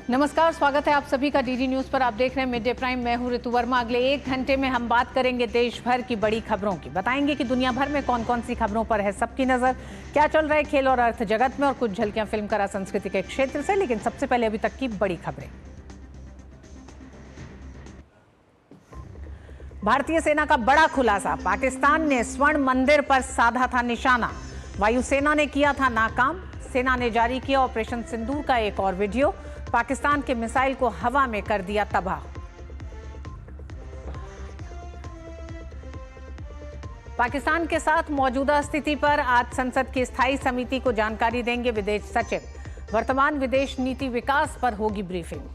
नमस्कार, स्वागत है आप सभी का डीडी न्यूज पर। आप देख रहे हैं मिड डे प्राइम। मैं हूं ऋतु वर्मा। अगले 1 घंटे में हम बात करेंगे देश भर की बड़ी खबरों की। बताएंगे कि दुनिया भर में कौन कौन सी खबरों पर है सबकी नजर, क्या चल रहा है खेल और अर्थ जगत में, और कुछ झलकियां फिल्म कला संस्कृति के क्षेत्र से। लेकिन सबसे पहले अभी तक की बड़ी खबरें। भारतीय सेना का बड़ा खुलासा। पाकिस्तान ने स्वर्ण मंदिर पर साधा था निशाना, वायुसेना ने किया था नाकाम। सेना ने जारी किया ऑपरेशन सिंदूर का एक और वीडियो। पाकिस्तान के मिसाइल को हवा में कर दिया तबाह। पाकिस्तान के साथ मौजूदा स्थिति पर आज संसद की स्थायी समिति को जानकारी देंगे विदेश सचिव। वर्तमान विदेश नीति विकास पर होगी ब्रीफिंग।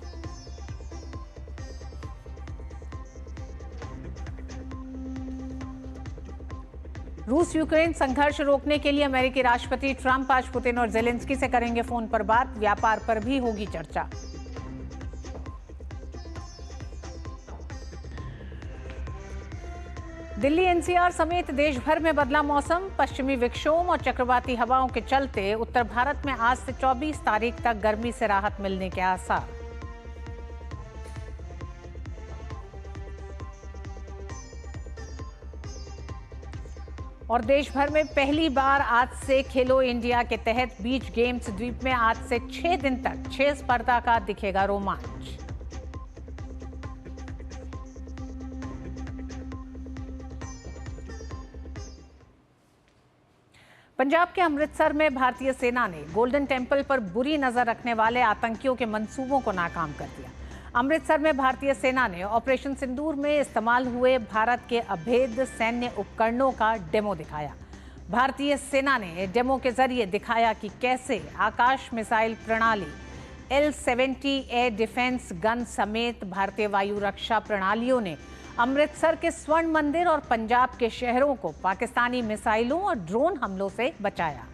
रूस यूक्रेन संघर्ष रोकने के लिए अमेरिकी राष्ट्रपति ट्रंप आज पुतिन और जेलेंस्की से करेंगे फोन पर बात। व्यापार पर भी होगी चर्चा। दिल्ली एनसीआर समेत देश भर में बदला मौसम। पश्चिमी विक्षोभ और चक्रवाती हवाओं के चलते उत्तर भारत में आज से 24 तारीख तक गर्मी से राहत मिलने के आसार। और देश भर में पहली बार आज से खेलो इंडिया के तहत बीच गेम्स द्वीप में आज से 6 दिन तक 6 स्पर्धा का दिखेगा रोमांच। पंजाब के अमृतसर में भारतीय सेना ने गोल्डन टेम्पल पर बुरी नजर रखने वाले आतंकियों के मंसूबों को नाकाम कर दिया। अमृतसर में भारतीय सेना ने ऑपरेशन सिंदूर में इस्तेमाल हुए भारत के अभेद्य सैन्य उपकरणों का डेमो दिखाया। भारतीय सेना ने डेमो के जरिए दिखाया कि कैसे आकाश मिसाइल प्रणाली, L-70 एयर डिफेंस गन समेत भारतीय वायु रक्षा प्रणालियों ने अमृतसर के स्वर्ण मंदिर और पंजाब के शहरों को पाकिस्तानी मिसाइलों और ड्रोन हमलों से बचाया।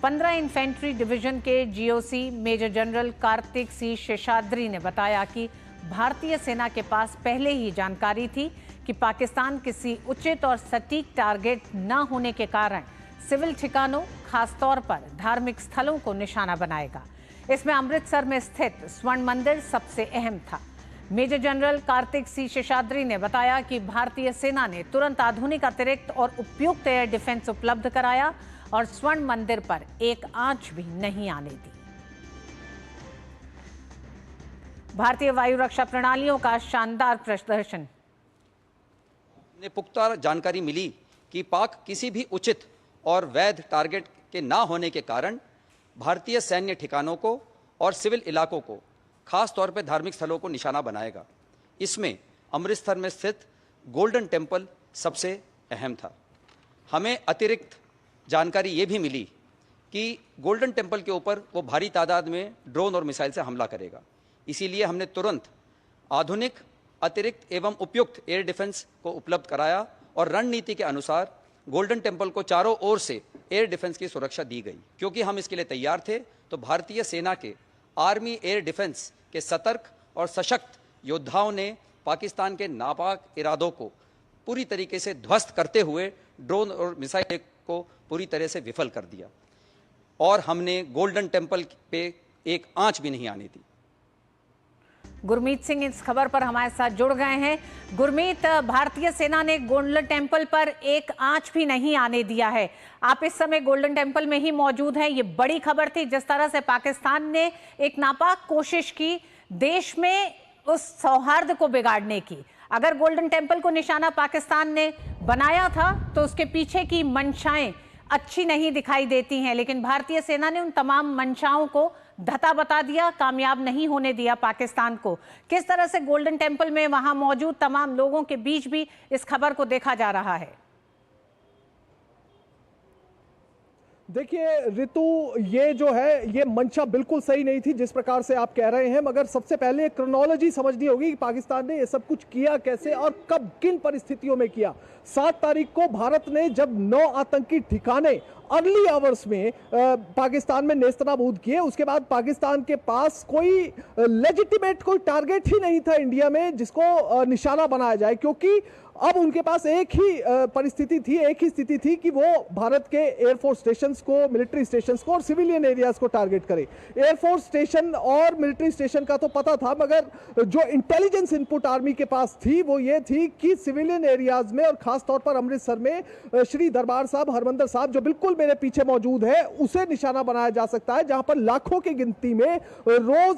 15 इन्फेंट्री डिवीजन के जीओसी मेजर जनरल कार्तिक सी शेषाद्री ने बताया कि भारतीय सेना के पास पहले ही जानकारी थी कि पाकिस्तान किसी उचित और सटीक टारगेट न होने के कारण सिविल ठिकानों, खासतौर पर धार्मिक स्थलों को निशाना बनाएगा। इसमें अमृतसर में स्थित स्वर्ण मंदिर सबसे अहम था। मेजर जनरल कार्तिक सी शेषाद्री ने बताया कि भारतीय सेना ने तुरंत आधुनिक, अतिरिक्त और उपयुक्त एयर डिफेंस उपलब्ध कराया और स्वर्ण मंदिर पर एक आंच भी नहीं आने दी। भारतीय वायु रक्षा प्रणालियों का शानदार प्रदर्शन। ने पुख्ता जानकारी मिली कि पाक किसी भी उचित और वैध टारगेट के ना होने के कारण भारतीय सैन्य ठिकानों को और सिविल इलाकों को, खास तौर पर धार्मिक स्थलों को निशाना बनाएगा। इसमें अमृतसर में स्थित गोल्डन टेम्पल सबसे अहम था। हमें अतिरिक्त जानकारी ये भी मिली कि गोल्डन टेम्पल के ऊपर वो भारी तादाद में ड्रोन और मिसाइल से हमला करेगा। इसीलिए हमने तुरंत आधुनिक, अतिरिक्त एवं उपयुक्त एयर डिफेंस को उपलब्ध कराया और रणनीति के अनुसार गोल्डन टेम्पल को चारों ओर से एयर डिफेंस की सुरक्षा दी गई। क्योंकि हम इसके लिए तैयार थे, तो भारतीय सेना के आर्मी एयर डिफेंस के सतर्क और सशक्त योद्धाओं ने पाकिस्तान के नापाक इरादों को पूरी तरीके से ध्वस्त करते हुए ड्रोन और मिसाइल को पूरी तरह से विफल कर दिया और हमने गोल्डन टेम्पल पे एक आंच भी नहीं आने दी। गुरमीत सिंह इस खबर पर हमारे साथ जुड़ गए हैं। गुरमीत, भारतीय सेना ने गोल्डन टेम्पल पर एक आंच भी नहीं आने दिया है। आप इस समय गोल्डन टेम्पल में ही मौजूद हैं। ये बड़ी खबर थी, जिस तरह से पाकिस्तान ने एक नापाक कोशिश की देश में उस सौहार्द को बिगाड़ने की। अगर गोल्डन टेम्पल को निशाना पाकिस्तान ने बनाया था तो उसके पीछे की मंशाएं अच्छी नहीं दिखाई देती हैं, लेकिन भारतीय सेना ने उन तमाम मंशाओं को धता बता दिया, कामयाब नहीं होने दिया पाकिस्तान को। किस तरह से गोल्डन टेम्पल में वहां मौजूद तमाम लोगों के बीच भी इस खबर को देखा जा रहा है? देखिए ऋतु, ये जो है ये मंशा बिल्कुल सही नहीं थी जिस प्रकार से आप कह रहे हैं, मगर सबसे पहले क्रोनोलॉजी समझनी होगी कि पाकिस्तान ने ये सब कुछ किया कैसे और कब, किन परिस्थितियों में किया। 7 तारीख को भारत ने जब 9 आतंकी ठिकाने अर्ली आवर्स में पाकिस्तान में नेस्तनाबूद किए, उसके बाद पाकिस्तान के पास कोई लेजिटिमेट कोई टारगेट ही नहीं था इंडिया में जिसको निशाना बनाया जाए, क्योंकि अब उनके पास एक ही परिस्थिति थी, एक ही स्थिति थी कि वो भारत के एयरफोर्स स्टेशंस को, मिलिट्री स्टेशंस को और सिविलियन एरियाज को टारगेट करे। एयरफोर्स स्टेशन और मिलिट्री स्टेशन का तो पता था, मगर जो इंटेलिजेंस इनपुट आर्मी के पास थी वो ये थी कि सिविलियन एरियाज में और खास तौर पर अमृतसर में श्री दरबार साहब, हरमंदिर साहब जो बिल्कुल मेरे पीछे मौजूद है, उसे निशाना बनाया जा सकता है, जहां पर लाखों की गिनती में रोज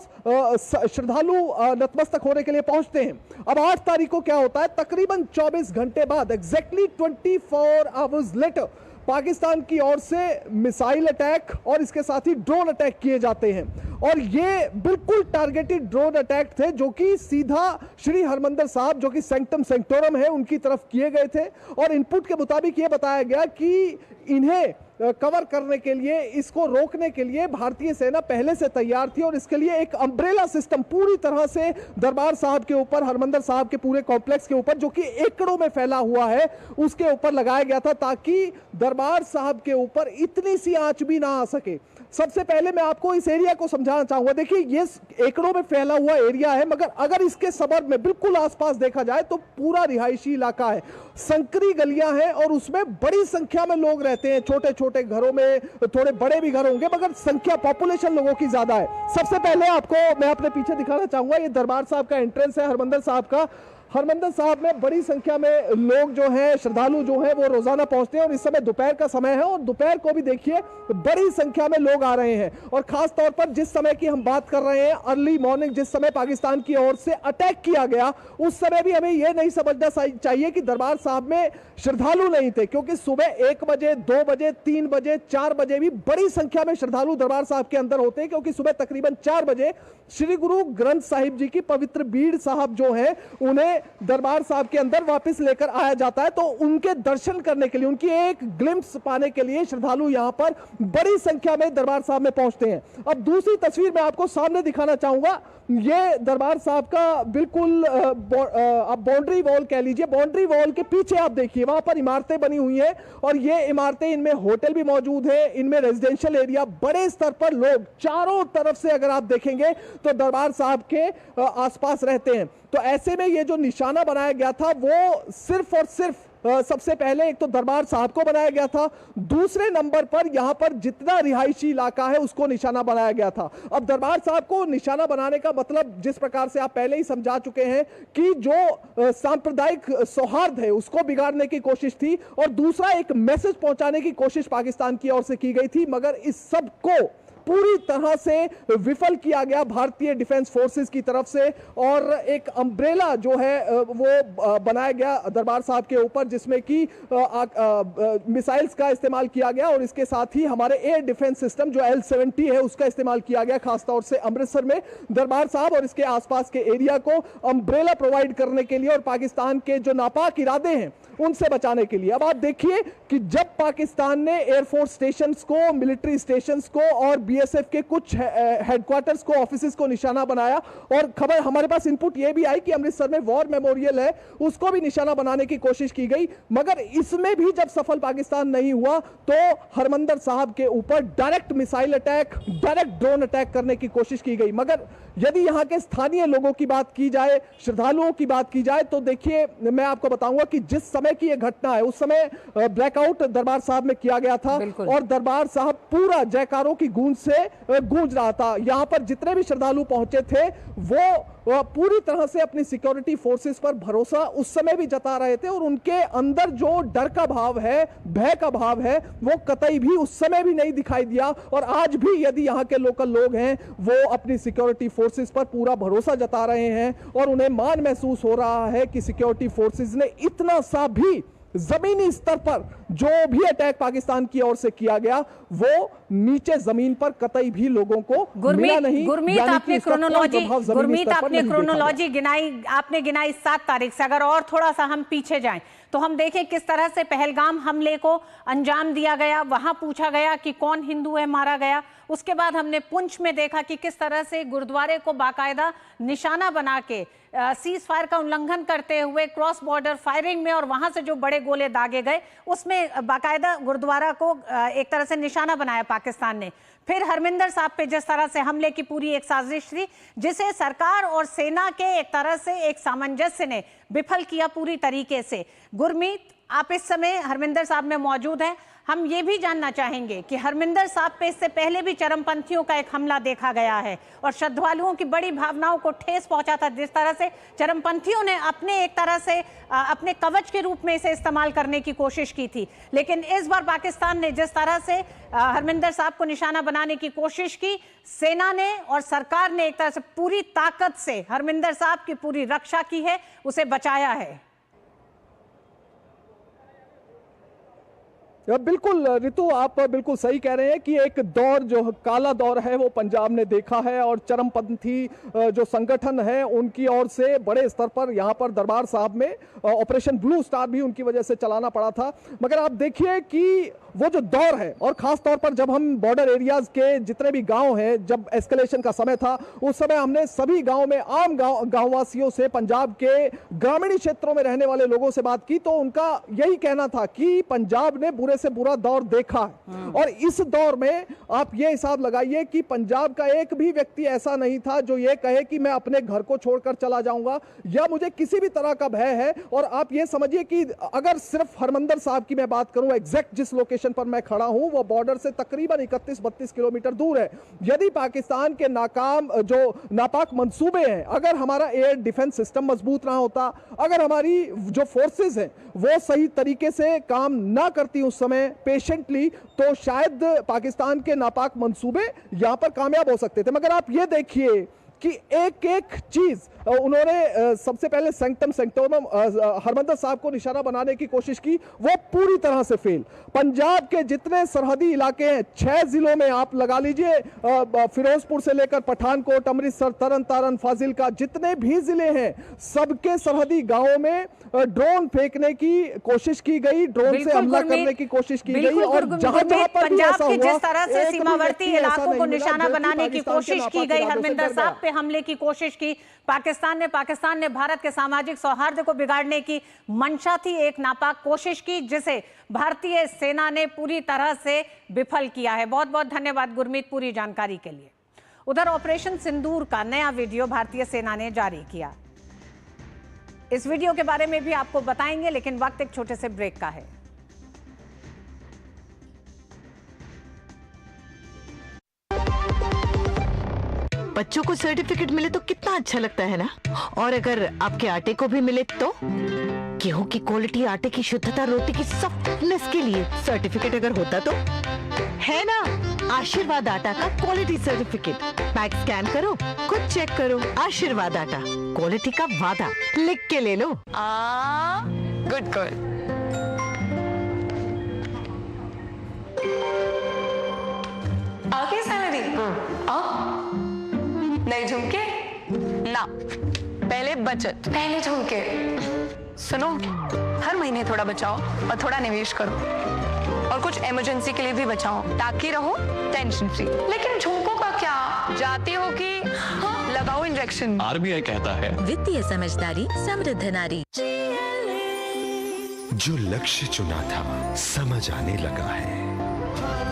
श्रद्धालु नतमस्तक होने के लिए पहुंचते हैं। अब 8 तारीख को क्या होता है, तकरीबन 24 घंटे बाद, एग्जैक्टली 24 आवर्स लेटर, पाकिस्तान की ओर से मिसाइल अटैक और इसके साथ ही ड्रोन अटैक किए जाते हैं। और ये बिल्कुल टारगेटेड ड्रोन अटैक थे जो कि सीधा श्री हरमंदिर साहब, जो कि सेंक्टम सेंक्टोरम है, उनकी तरफ किए गए थे। और इनपुट के मुताबिक ये बताया गया कि इन्हें कवर करने के लिए, इसको रोकने के लिए भारतीय सेना पहले से तैयार थी और इसके लिए एक अम्ब्रेला सिस्टम पूरी तरह से दरबार साहब के ऊपर, हरमंदिर साहब के पूरे कॉम्प्लेक्स के ऊपर, जो कि एकड़ों में फैला हुआ है, उसके ऊपर लगाया गया था ताकि दरबार साहब के ऊपर इतनी सी आंच भी ना आ सके। सबसे पहले मैं आपको इस एरिया को समझाना चाहूंगा। देखिए, ये एकड़ों में फैला हुआ एरिया है, मगर अगर इसके सबर्ब में बिल्कुल आसपास देखा जाए तो पूरा रिहायशी इलाका है, संकरी गलियां हैं और उसमें बड़ी संख्या में लोग रहते हैं। छोटे छोटे घरों में, थोड़े बड़े भी घर होंगे, मगर संख्या, पॉपुलेशन लोगों की ज्यादा है। सबसे पहले आपको मैं अपने पीछे दिखाना चाहूंगा, ये दरबार साहब का एंट्रेंस है, हरमंदिर साहब का। हरमंदिर साहब में बड़ी संख्या में लोग जो हैं, श्रद्धालु जो हैं, वो रोजाना पहुंचते हैं और इस समय दोपहर का समय है और दोपहर को भी देखिए बड़ी संख्या में लोग आ रहे हैं। और खास तौर पर जिस समय की हम बात कर रहे हैं, अर्ली मॉर्निंग, जिस समय पाकिस्तान की ओर से अटैक किया गया, उस समय भी हमें यह नहीं समझना चाहिए कि दरबार साहब में श्रद्धालु नहीं थे, क्योंकि सुबह 1 बजे, 2 बजे, 3 बजे, 4 बजे भी बड़ी संख्या में श्रद्धालु दरबार साहब के अंदर होते हैं, क्योंकि सुबह तकरीबन 4 बजे श्री गुरु ग्रंथ साहिब जी की पवित्र बीड़ साहब जो है, उन्हें दरबार साहब के अंदर वापस लेकर आया जाता है। तो उनके दर्शन करने के लिए, उनकी एक ग्लिम्स पाने के लिए श्रद्धालु यहां पर बड़ी संख्या में दरबार साहब में पहुंचते हैं। अब दूसरी तस्वीर मैं आपको सामने दिखाना चाहूंगा, ये दरबार साहब का बिल्कुल आप बाउंड्री वॉल कह लीजिए, बाउंड्री वॉल के पीछे आप देखिए वहां पर इमारतें बनी हुई हैं और ये इमारतें, इनमें होटल भी मौजूद है, इनमें रेजिडेंशियल एरिया, बड़े स्तर पर लोग चारों तरफ से अगर आप देखेंगे तो दरबार साहब के आसपास रहते हैं। तो ऐसे में ये जो निशाना बनाया गया था वो सिर्फ और सिर्फ सबसे पहले एक तो दरबार साहब को बनाया गया था, दूसरे नंबर पर यहां पर जितना रिहायशी इलाका है उसको निशाना बनाया गया था। अब दरबार साहब को निशाना बनाने का मतलब, जिस प्रकार से आप पहले ही समझा चुके हैं, कि जो सांप्रदायिक सौहार्द है उसको बिगाड़ने की कोशिश थी और दूसरा एक मैसेज पहुंचाने की कोशिश पाकिस्तान की ओर से की गई थी। मगर इस सब को पूरी तरह से विफल किया गया भारतीय डिफेंस फोर्सेस की तरफ से और एक अम्ब्रेला जो है वो बनाया गया दरबार साहब के ऊपर, जिसमें कि मिसाइल्स का इस्तेमाल किया गया और इसके साथ ही हमारे एयर डिफेंस सिस्टम जो L-70 है उसका इस्तेमाल किया गया, खासतौर से अमृतसर में दरबार साहब और इसके आसपास के एरिया को अम्ब्रेला प्रोवाइड करने के लिए और पाकिस्तान के जो नापाक इरादे हैं उनसे बचाने के लिए। अब आप देखिए कि जब पाकिस्तान ने एयरफोर्स स्टेशंस को, मिलिट्री स्टेशंस को और बीएसएफ के कुछ हेडक्वार्टर्स को, ऑफिसेस को निशाना बनाया और खबर हमारे पास इनपुट यह भी आई कि अमृतसर में वॉर मेमोरियल है उसको भी निशाना बनाने की कोशिश की गई, मगर इसमें भी जब सफल पाकिस्तान नहीं हुआ तो हरमंदिर साहब के ऊपर direct missile attack, direct drone attack करने की कोशिश की गई। मगर यदि यहां के स्थानीय लोगों की बात की जाए, श्रद्धालुओं की बात की जाए, तो देखिए मैं आपको बताऊंगा कि जिस समय की यह घटना है उस समय ब्लैकआउट दरबार साहब में किया गया था और दरबार साहब पूरा जयकारों की गूंज से गूंज रहा था। यहां पर जितने भी श्रद्धालु पहुंचे थे वो पूरी तरह से अपनी सिक्योरिटी फोर्सेस पर भरोसा उस समय भी जता रहे थे और उनके अंदर जो डर का भाव है, भय का भाव है, वो कतई भी उस समय भी नहीं दिखाई दिया। और आज भी यदि यहाँ के लोकल लोग हैं वो अपनी सिक्योरिटी फोर्सेस पर पूरा भरोसा जता रहे हैं और उन्हें मान महसूस हो रहा है कि सिक्योरिटी फोर्सेस ने इतना सा भी जमीनी स्तर पर जो भी अटैक पाकिस्तान की ओर से किया गया वो नीचे जमीन पर कतई भी लोगों को मिला नहीं। गुरमीत, आपने क्रोनोलॉजी गिनाई, आपने गिनाई 7 तारीख से। अगर और थोड़ा सा हम पीछे जाएं तो हम देखें किस तरह से पहलगाम हमले को अंजाम दिया गया, वहां पूछा गया कि कौन हिंदू है, मारा गया। उसके बाद हमने पुंछ में देखा कि किस तरह से गुरुद्वारे को बाकायदा निशाना बना के सीज फायर का उल्लंघन करते हुए क्रॉस बॉर्डर फायरिंग में और वहां से जो बड़े गोले दागे गए उसमें बाकायदा गुरुद्वारा को एक तरह से निशाना बनाया पाकिस्तान ने। फिर हरमिंदर साहब पे जिस तरह से हमले की पूरी एक साजिश थी, जिसे सरकार और सेना के एक तरह से एक सामंजस्य ने विफल किया पूरी तरीके से। गुरमीत, आप इस समय हरमिंदर साहब में मौजूद हैं। हम ये भी जानना चाहेंगे कि हरमिंदर साहब पे इससे पहले भी चरमपंथियों का एक हमला देखा गया है और श्रद्धालुओं की बड़ी भावनाओं को ठेस पहुंचा था। जिस तरह से चरमपंथियों ने अपने एक तरह से अपने कवच के रूप में इसे इस्तेमाल करने की कोशिश की थी, लेकिन इस बार पाकिस्तान ने जिस तरह से हरमिंदर साहब को निशाना बनाने की कोशिश की, सेना ने और सरकार ने एक तरह से पूरी ताकत से हरमिंदर साहब की पूरी रक्षा की है, उसे बचाया है। बिल्कुल ऋतु, आप बिल्कुल सही कह रहे हैं कि एक दौर जो काला दौर है वो पंजाब ने देखा है और चरमपंथी जो संगठन है उनकी ओर से बड़े स्तर पर यहाँ पर दरबार साहब में ऑपरेशन ब्लू स्टार भी उनकी वजह से चलाना पड़ा था। मगर आप देखिए कि वो जो दौर है, और खास तौर पर जब हम बॉर्डर एरियाज के जितने भी गांव हैं, जब एस्केलेशन का समय था उस समय हमने सभी गांव में आम गांववासियों से, पंजाब के ग्रामीण क्षेत्रों में रहने वाले लोगों से बात की, तो उनका यही कहना था कि पंजाब ने बुरे से बुरा दौर देखा है। और इस दौर में आप ये हिसाब लगाइए कि पंजाब का एक भी व्यक्ति ऐसा नहीं था जो ये कहे कि मैं अपने घर को छोड़कर चला जाऊंगा या मुझे किसी भी तरह का भय है। और आप ये समझिए कि अगर सिर्फ हरमिंदर साहब की मैं बात करूं, एग्जैक्ट जिस लोकेशन पर मैं खड़ा हूं वो बॉर्डर से तकरीबन 31-32 किलोमीटर दूर है। यदि पाकिस्तान के नापाक मंसूबे हैं, अगर हमारा एयर डिफेंस सिस्टम मजबूत ना होता, अगर हमारी जो फोर्सेस हैं वो सही तरीके से काम ना करती उस समय पेशेंटली, तो शायद पाकिस्तान के नापाक मंसूबे यहां पर कामयाब हो सकते थे। मगर आप ये देखिए कि एक एक चीज उन्होंने सबसे पहले सेंक्टम सेंक्टोरम हरमिंदर साहब को निशाना बनाने की कोशिश की, वो पूरी तरह से फेल। पंजाब के जितने सरहदी इलाके हैं, 6 जिलों में आप लगा लीजिए, फिरोजपुर से लेकर पठानकोट, अमृतसर, तरन तारन, फाजिलका, जितने भी जिले हैं, सबके सरहदी गांवों में ड्रोन फेंकने की कोशिश की गई, ड्रोन से हमला करने की कोशिश की गई। और जहां जहां पर भी ऐसा हुआ, जिस तरह से सीमावर्ती इलाकों को निशाना बनाने की कोशिश की गई, हरमिंदर साहब पे हमले की कोशिश की पाकिस्तान ने भारत के सामाजिक सौहार्द को बिगाड़ने की मंशा थी, एक नापाक कोशिश की, जिसे भारतीय सेना ने पूरी तरह से विफल किया है। बहुत बहुत धन्यवाद गुरमीत पूरी जानकारी के लिए। उधर ऑपरेशन सिंदूर का नया वीडियो भारतीय सेना ने जारी किया। इस वीडियो के बारे में भी आपको बताएंगे, लेकिन वक्त एक छोटे से ब्रेक का है। बच्चों को सर्टिफिकेट मिले तो कितना अच्छा लगता है ना। और अगर आपके आटे को भी मिले तो, गेहूं की क्वालिटी, आटे की शुद्धता, रोटी की सॉफ्टनेस के लिए सर्टिफिकेट अगर होता तो, है ना, आशीर्वाद आटा का क्वालिटी सर्टिफिकेट। पैक स्कैन करो, खुद चेक करो। आशीर्वाद आटा, क्वालिटी का वादा, लिख के ले लो। Good girl. आगे सैलरी नहीं, झुमके ना, पहले बचत, पहले झुमके। सुनो, हर महीने थोड़ा बचाओ और थोड़ा निवेश करो, और कुछ इमरजेंसी के लिए भी बचाओ, ताकि रहो टेंशन फ्री। लेकिन झुमकों का क्या, जाती हो कि लगाओ इंजेक्शन। आरबीआई कहता है, वित्तीय समझदारी समृद्ध नारी। जो लक्ष्य चुना था समझ आने लगा है।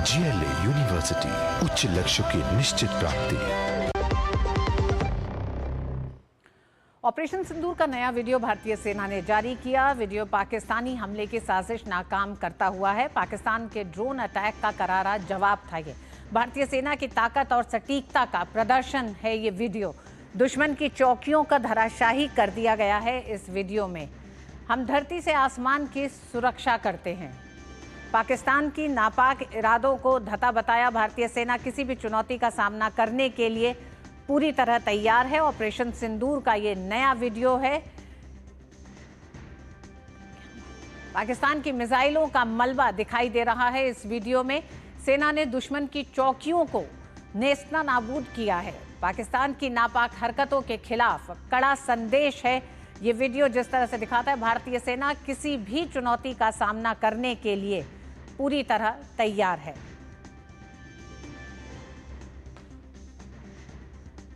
GLA यूनिवर्सिटी, उच्च लक्ष्य की निश्चित प्राप्ति। ऑपरेशन सिंदूर का नया वीडियो भारतीय सेना ने जारी किया। वीडियो पाकिस्तानी हमले की साजिश नाकाम करता हुआ है। पाकिस्तान के ड्रोन अटैक का करारा जवाब था ये। भारतीय सेना की ताकत और सटीकता का प्रदर्शन है ये वीडियो। दुश्मन की चौकियों का धराशाही कर दिया गया है इस वीडियो में। हम धरती से आसमान की सुरक्षा करते हैं। पाकिस्तान की नापाक इरादों को धता बताया भारतीय सेना किसी भी चुनौती का सामना करने के लिए पूरी तरह तैयार है। ऑपरेशन सिंदूर का ये नया वीडियो है। पाकिस्तान की मिसाइलों का मलबा दिखाई दे रहा है इस वीडियो में। सेना ने दुश्मन की चौकियों को नेस्ता नाबूद किया है। पाकिस्तान की नापाक हरकतों के खिलाफ कड़ा संदेश है ये वीडियो। जिस तरह से दिखाता है भारतीय सेना किसी भी चुनौती का सामना करने के लिए पूरी तरह तैयार है।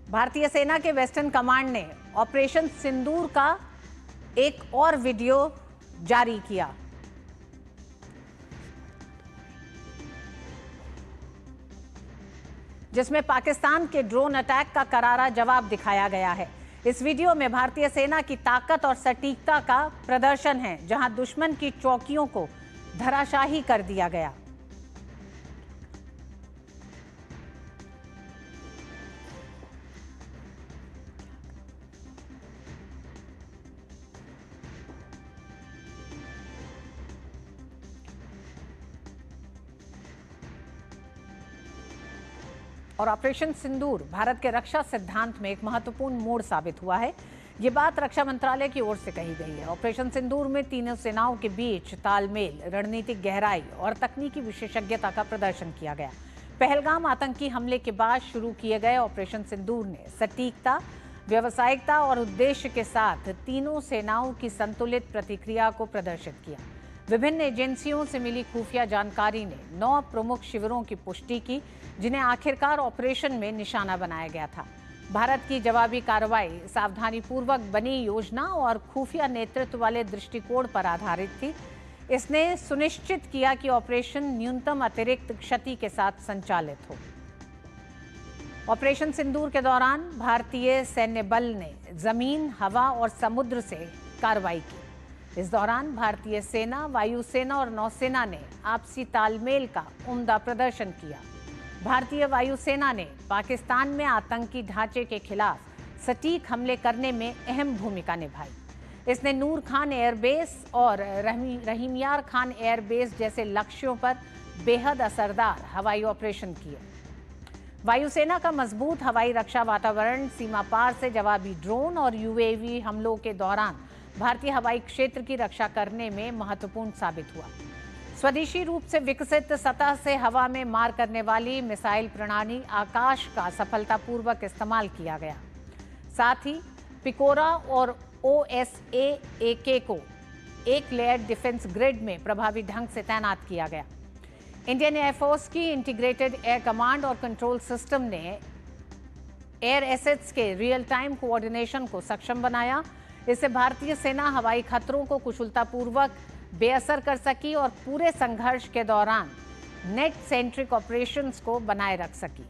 भारतीय सेना के वेस्टर्न कमांड ने ऑपरेशन सिंदूर का एक और वीडियो जारी किया। जिसमें पाकिस्तान के ड्रोन अटैक का करारा जवाब दिखाया गया है। इस वीडियो में भारतीय सेना की ताकत और सटीकता का प्रदर्शन है, जहां दुश्मन की चौकियों को धराशाही कर दिया गया। और ऑपरेशन सिंदूर भारत के रक्षा सिद्धांत में एक महत्वपूर्ण मोड़ साबित हुआ है। ये बात रक्षा मंत्रालय की ओर से कही गई है। ऑपरेशन सिंदूर में तीनों सेनाओं के बीच तालमेल, रणनीतिक गहराई और तकनीकी विशेषज्ञता का प्रदर्शन किया गया। पहलगाम आतंकी हमले के बाद शुरू किए गए ऑपरेशन सिंदूर ने सटीकता, व्यावसायिकता और उद्देश्य के साथ तीनों सेनाओं की संतुलित प्रतिक्रिया को प्रदर्शित किया। विभिन्न एजेंसियों से मिली खुफिया जानकारी ने 9 प्रमुख शिविरों की पुष्टि की, जिन्हें आखिरकार ऑपरेशन में निशाना बनाया गया था। भारत की जवाबी कार्रवाई सावधानीपूर्वक बनी योजना और खुफिया नेतृत्व वाले दृष्टिकोण पर आधारित थी। इसने सुनिश्चित किया कि ऑपरेशन न्यूनतम अतिरिक्त क्षति के साथ संचालित हो। ऑपरेशन सिंदूर के दौरान भारतीय सैन्य बल ने जमीन, हवा और समुद्र से कार्रवाई की। इस दौरान भारतीय सेना, वायुसेना और नौसेना ने आपसी तालमेल का उम्दा प्रदर्शन किया। भारतीय वायुसेना ने पाकिस्तान में आतंकी ढांचे के खिलाफ सटीक हमले करने में अहम भूमिका निभाई। इसने नूर खान एयरबेस और रहीमयार खान एयरबेस जैसे लक्ष्यों पर बेहद असरदार हवाई ऑपरेशन किए। वायुसेना का मजबूत हवाई रक्षा वातावरण सीमा पार से जवाबी ड्रोन और यूएवी हमलों के दौरान भारतीय हवाई क्षेत्र की रक्षा करने में महत्वपूर्ण साबित हुआ। स्वदेशी रूप से विकसित सतह से हवा में मार करने वाली मिसाइल प्रणाली आकाश का सफलतापूर्वक इस्तेमाल किया गया। साथ ही पिकोरा और OSA-AK को एक लेयर डिफेंस ग्रिड में प्रभावी ढंग से तैनात किया गया। इंडियन एयरफोर्स की इंटीग्रेटेड एयर कमांड और कंट्रोल सिस्टम ने एयर एसेट्स के रियल टाइम कोऑर्डिनेशन को सक्षम बनाया। इससे भारतीय सेना हवाई खतरों को कुशलतापूर्वक बेअसर कर सकी और पूरे संघर्ष के दौरान नेट सेंट्रिक ऑपरेशंस को बनाए रख सकी।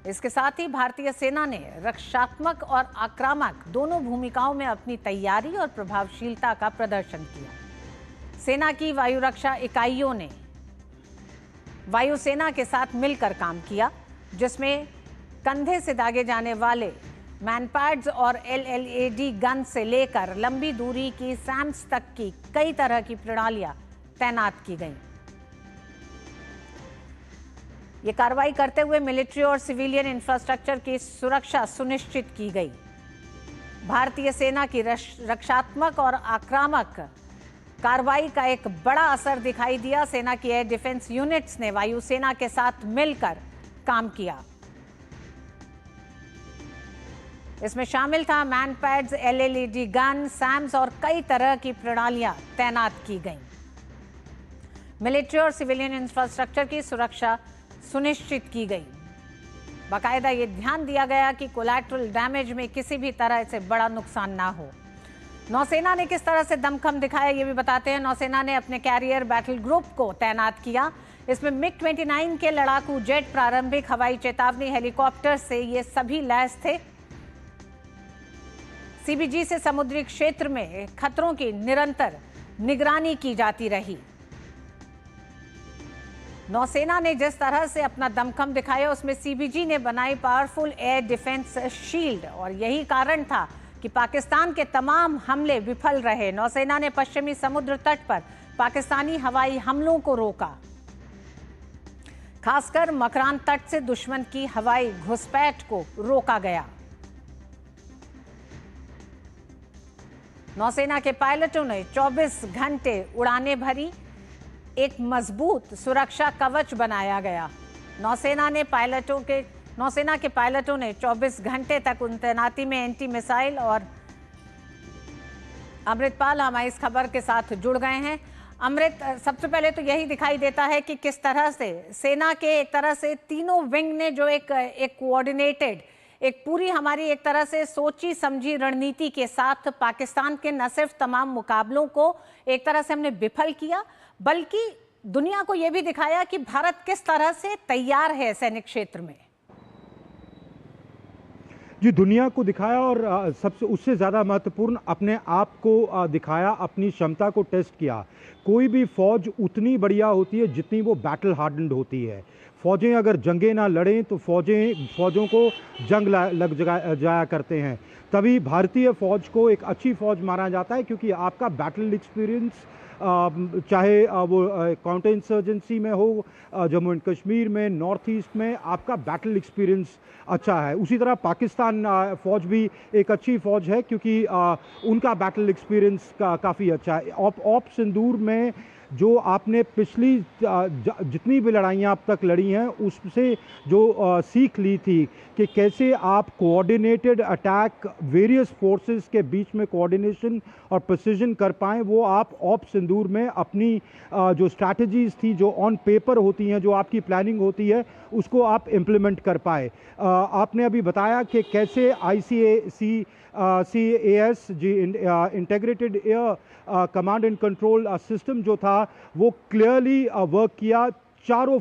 इसके साथ ही भारतीय सेना ने रक्षात्मक और आक्रामक दोनों भूमिकाओं में अपनी तैयारी और प्रभावशीलता का प्रदर्शन किया। सेना की वायु रक्षा इकाइयों ने वायुसेना के साथ मिलकर काम किया, जिसमें कंधे से दागे जाने वाले मैनपैड्स और LLAD गन से लेकर लंबी दूरी की सैम्स तक की कई तरह की प्रणालियां तैनात की गईं। ये कार्रवाई करते हुए मिलिट्री और सिविलियन इंफ्रास्ट्रक्चर की सुरक्षा सुनिश्चित की गई। भारतीय सेना की रक्षात्मक और आक्रामक कार्रवाई का एक बड़ा असर दिखाई दिया। सेना की एयर डिफेंस यूनिट्स ने वायुसेना के साथ मिलकर काम किया। इसमें शामिल था मैनपैड्स, LLAD गन, सैम्स और कई तरह की प्रणालियां तैनात की गईं। मिलिट्री और सिविलियन इंफ्रास्ट्रक्चर की सुरक्षा सुनिश्चित की गई। बाकायदा ये ध्यान दिया गया कि कोलैटरल डैमेज में किसी भी तरह से बड़ा नुकसान ना हो। नौसेना ने किस तरह से दमखम दिखाया, ये भी बताते हैं। नौसेना ने अपने कैरियर बैटल ग्रुप को तैनात किया। इसमें MiG-29 के लड़ाकू जेट, प्रारंभिक हवाई चेतावनी हेलीकॉप्टर से ये सभी लैस थे। CBG से समुद्री क्षेत्र में खतरों की निरंतर निगरानी की जाती रही। नौसेना ने जिस तरह से अपना दमखम दिखाया, उसमें CBG ने बनाई पावरफुल एयर डिफेंस शील्ड, और यही कारण था कि पाकिस्तान के तमाम हमले विफल रहे। नौसेना ने पश्चिमी समुद्र तट पर पाकिस्तानी हवाई हमलों को रोका। खासकर मकरान तट से दुश्मन की हवाई घुसपैठ को रोका गया। नौसेना के पायलटों ने 24 घंटे उड़ानें भरी। एक मजबूत सुरक्षा कवच बनाया गया। नौसेना के पायलटों ने 24 घंटे तक उन तैनाती में एंटी मिसाइल। और अमृतपाल हमारी इस खबर के साथ जुड़ गए हैं। अमृत, सबसे पहले तो यही दिखाई देता है कि किस तरह से सेना के एक तरह से तीनों विंग ने जो एक कोऑर्डिनेटेड, एक पूरी हमारी एक तरह से सोची समझी रणनीति के साथ पाकिस्तान के न सिर्फ तमाम मुकाबलों को एक तरह से हमने विफल किया, बल्कि दुनिया को यह भी दिखाया कि भारत किस तरह से तैयार है सैनिक क्षेत्र में। जी, दुनिया को दिखाया और सबसे उससे ज़्यादा महत्वपूर्ण अपने आप को दिखाया, अपनी क्षमता को टेस्ट किया। कोई भी फौज उतनी बढ़िया होती है जितनी वो बैटल हार्डन्ड होती है। फौजें अगर जंगें ना लड़ें तो फौजों को जंग लग जाया करते हैं। तभी भारतीय फौज को एक अच्छी फौज माना जाता है, क्योंकि आपका बैटल एक्सपीरियंस चाहे वो काउंटर इंसर्जेंसी में हो, जम्मू एंड कश्मीर में, नॉर्थ ईस्ट में, आपका बैटल एक्सपीरियंस अच्छा है। उसी तरह पाकिस्तान फौज भी एक अच्छी फौज है, क्योंकि उनका बैटल एक्सपीरियंस काफ़ी अच्छा है। ऑप सिंदूर में जो आपने पिछली जितनी भी लड़ाइयाँ अब तक लड़ी हैं उससे जो सीख ली थी कि कैसे आप कोऑर्डिनेटेड अटैक वेरियस फोर्सेस के बीच में कोऑर्डिनेशन और प्रिसिजन कर पाएँ, वो आप ऑप सिंदूर में अपनी जो स्ट्रैटेजीज़ थी, जो ऑन पेपर होती हैं, जो आपकी प्लानिंग होती है, उसको आप इम्प्लीमेंट कर पाए। आपने अभी बताया कि कैसे CAS जी integrated air command and control system जो था वो क्लियरली वर्क किया तीनों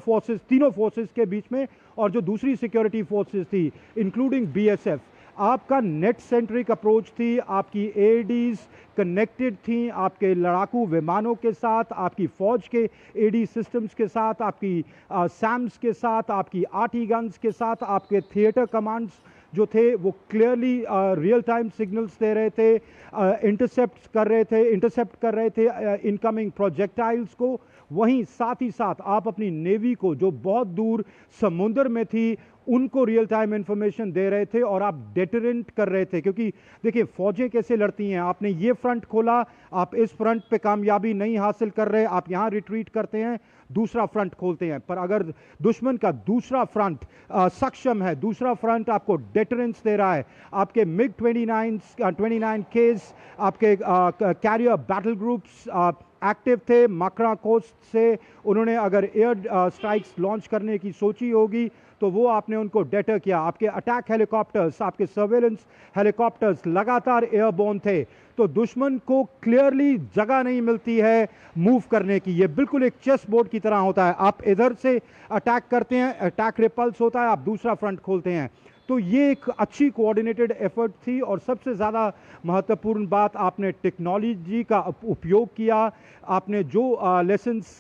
फोर्सेस के बीच में, और जो दूसरी सिक्योरिटी फोर्सेस थी इंक्लूडिंग BSF, आपका नेट सेंट्रिक अप्रोच थी, आपकी AADs कनेक्टेड थी आपके लड़ाकू विमानों के साथ, आपकी फौज के AD सिस्टम्स के साथ, आपकी SAMs के साथ, आपकी RT गन्स के साथ, आपके थिएटर कमांड्स जो थे वो क्लियरली रियल टाइम सिग्नल्स दे रहे थे, इंटरसेप्ट कर रहे थे इनकमिंग प्रोजेक्टाइल्स को। वहीं साथ ही साथ आप अपनी नेवी को, जो बहुत दूर समुद्र में थी, उनको रियल टाइम इंफॉर्मेशन दे रहे थे और आप डेटरेंट कर रहे थे। क्योंकि देखिए फौजें कैसे लड़ती हैं, आपने ये फ्रंट खोला, आप इस फ्रंट पे कामयाबी नहीं हासिल कर रहे, आप यहाँ रिट्रीट करते हैं, दूसरा फ्रंट खोलते हैं। पर अगर दुश्मन का दूसरा फ्रंट सक्षम है, दूसरा फ्रंट आपको डेटरेंस दे रहा है, आपके MiG-29 केस, आपके कैरियर बैटल ग्रुप्स एक्टिव थे, मकरा कोस्ट से उन्होंने अगर एयर स्ट्राइक्स लॉन्च करने की सोची होगी तो वो आपने उनको डेटर किया। आपके अटैक हेलीकॉप्टर्स, आपके सर्वेलेंस हेलीकॉप्टर्स लगातार एयरबोर्न थे, तो दुश्मन को क्लियरली जगह नहीं मिलती है मूव करने की। ये बिल्कुल एक चेस बोर्ड की तरह होता है, आप इधर से अटैक करते हैं, अटैक रिपल्स होता है, आप दूसरा फ्रंट खोलते हैं। तो ये एक अच्छी कोऑर्डिनेटेड एफर्ट थी। और सबसे ज़्यादा महत्वपूर्ण बात, आपने टेक्नोलॉजी का उपयोग किया। आपने जो लेसन्स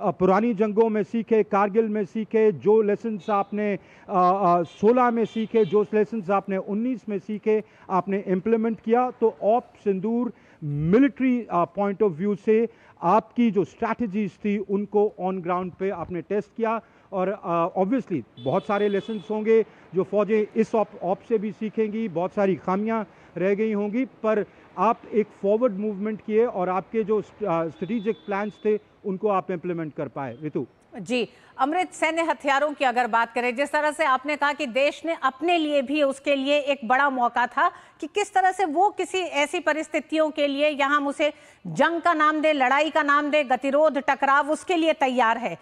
पुरानी जंगों में सीखे, कारगिल में सीखे, जो लेसन्स आपने 16 में सीखे, जो लेसन्स आपने 19 में सीखे, आपने इम्प्लीमेंट किया। तो op Sindoor military point of view से आपकी जो स्ट्रैटेजीज थी उनको ऑन ग्राउंड पे आपने टेस्ट किया। और ऑब्वियसली बहुत सारे लेसन्स होंगे जो फौजें इस ऑप से भी सीखेंगी, बहुत सारी खामियां रह गई होंगी, पर आप एक फॉरवर्ड मूवमेंट किए और आपके जो स्ट्रेटेजिक प्लान्स थे उनको आप इम्प्लीमेंट कर पाए। ऋतु जी, अमृत, सैन्य हथियारों की अगर बात करें, जिस तरह से आपने कहा कि देश ने अपने लिए भी उसके लिए एक बड़ा मौका था कि किस तरह से वो किसी ऐसी परिस्थितियों के लिए, या हम उसे जंग का नाम दे, लड़ाई का नाम दे, गतिरोध, टकराव, उसके लिए तैयार है।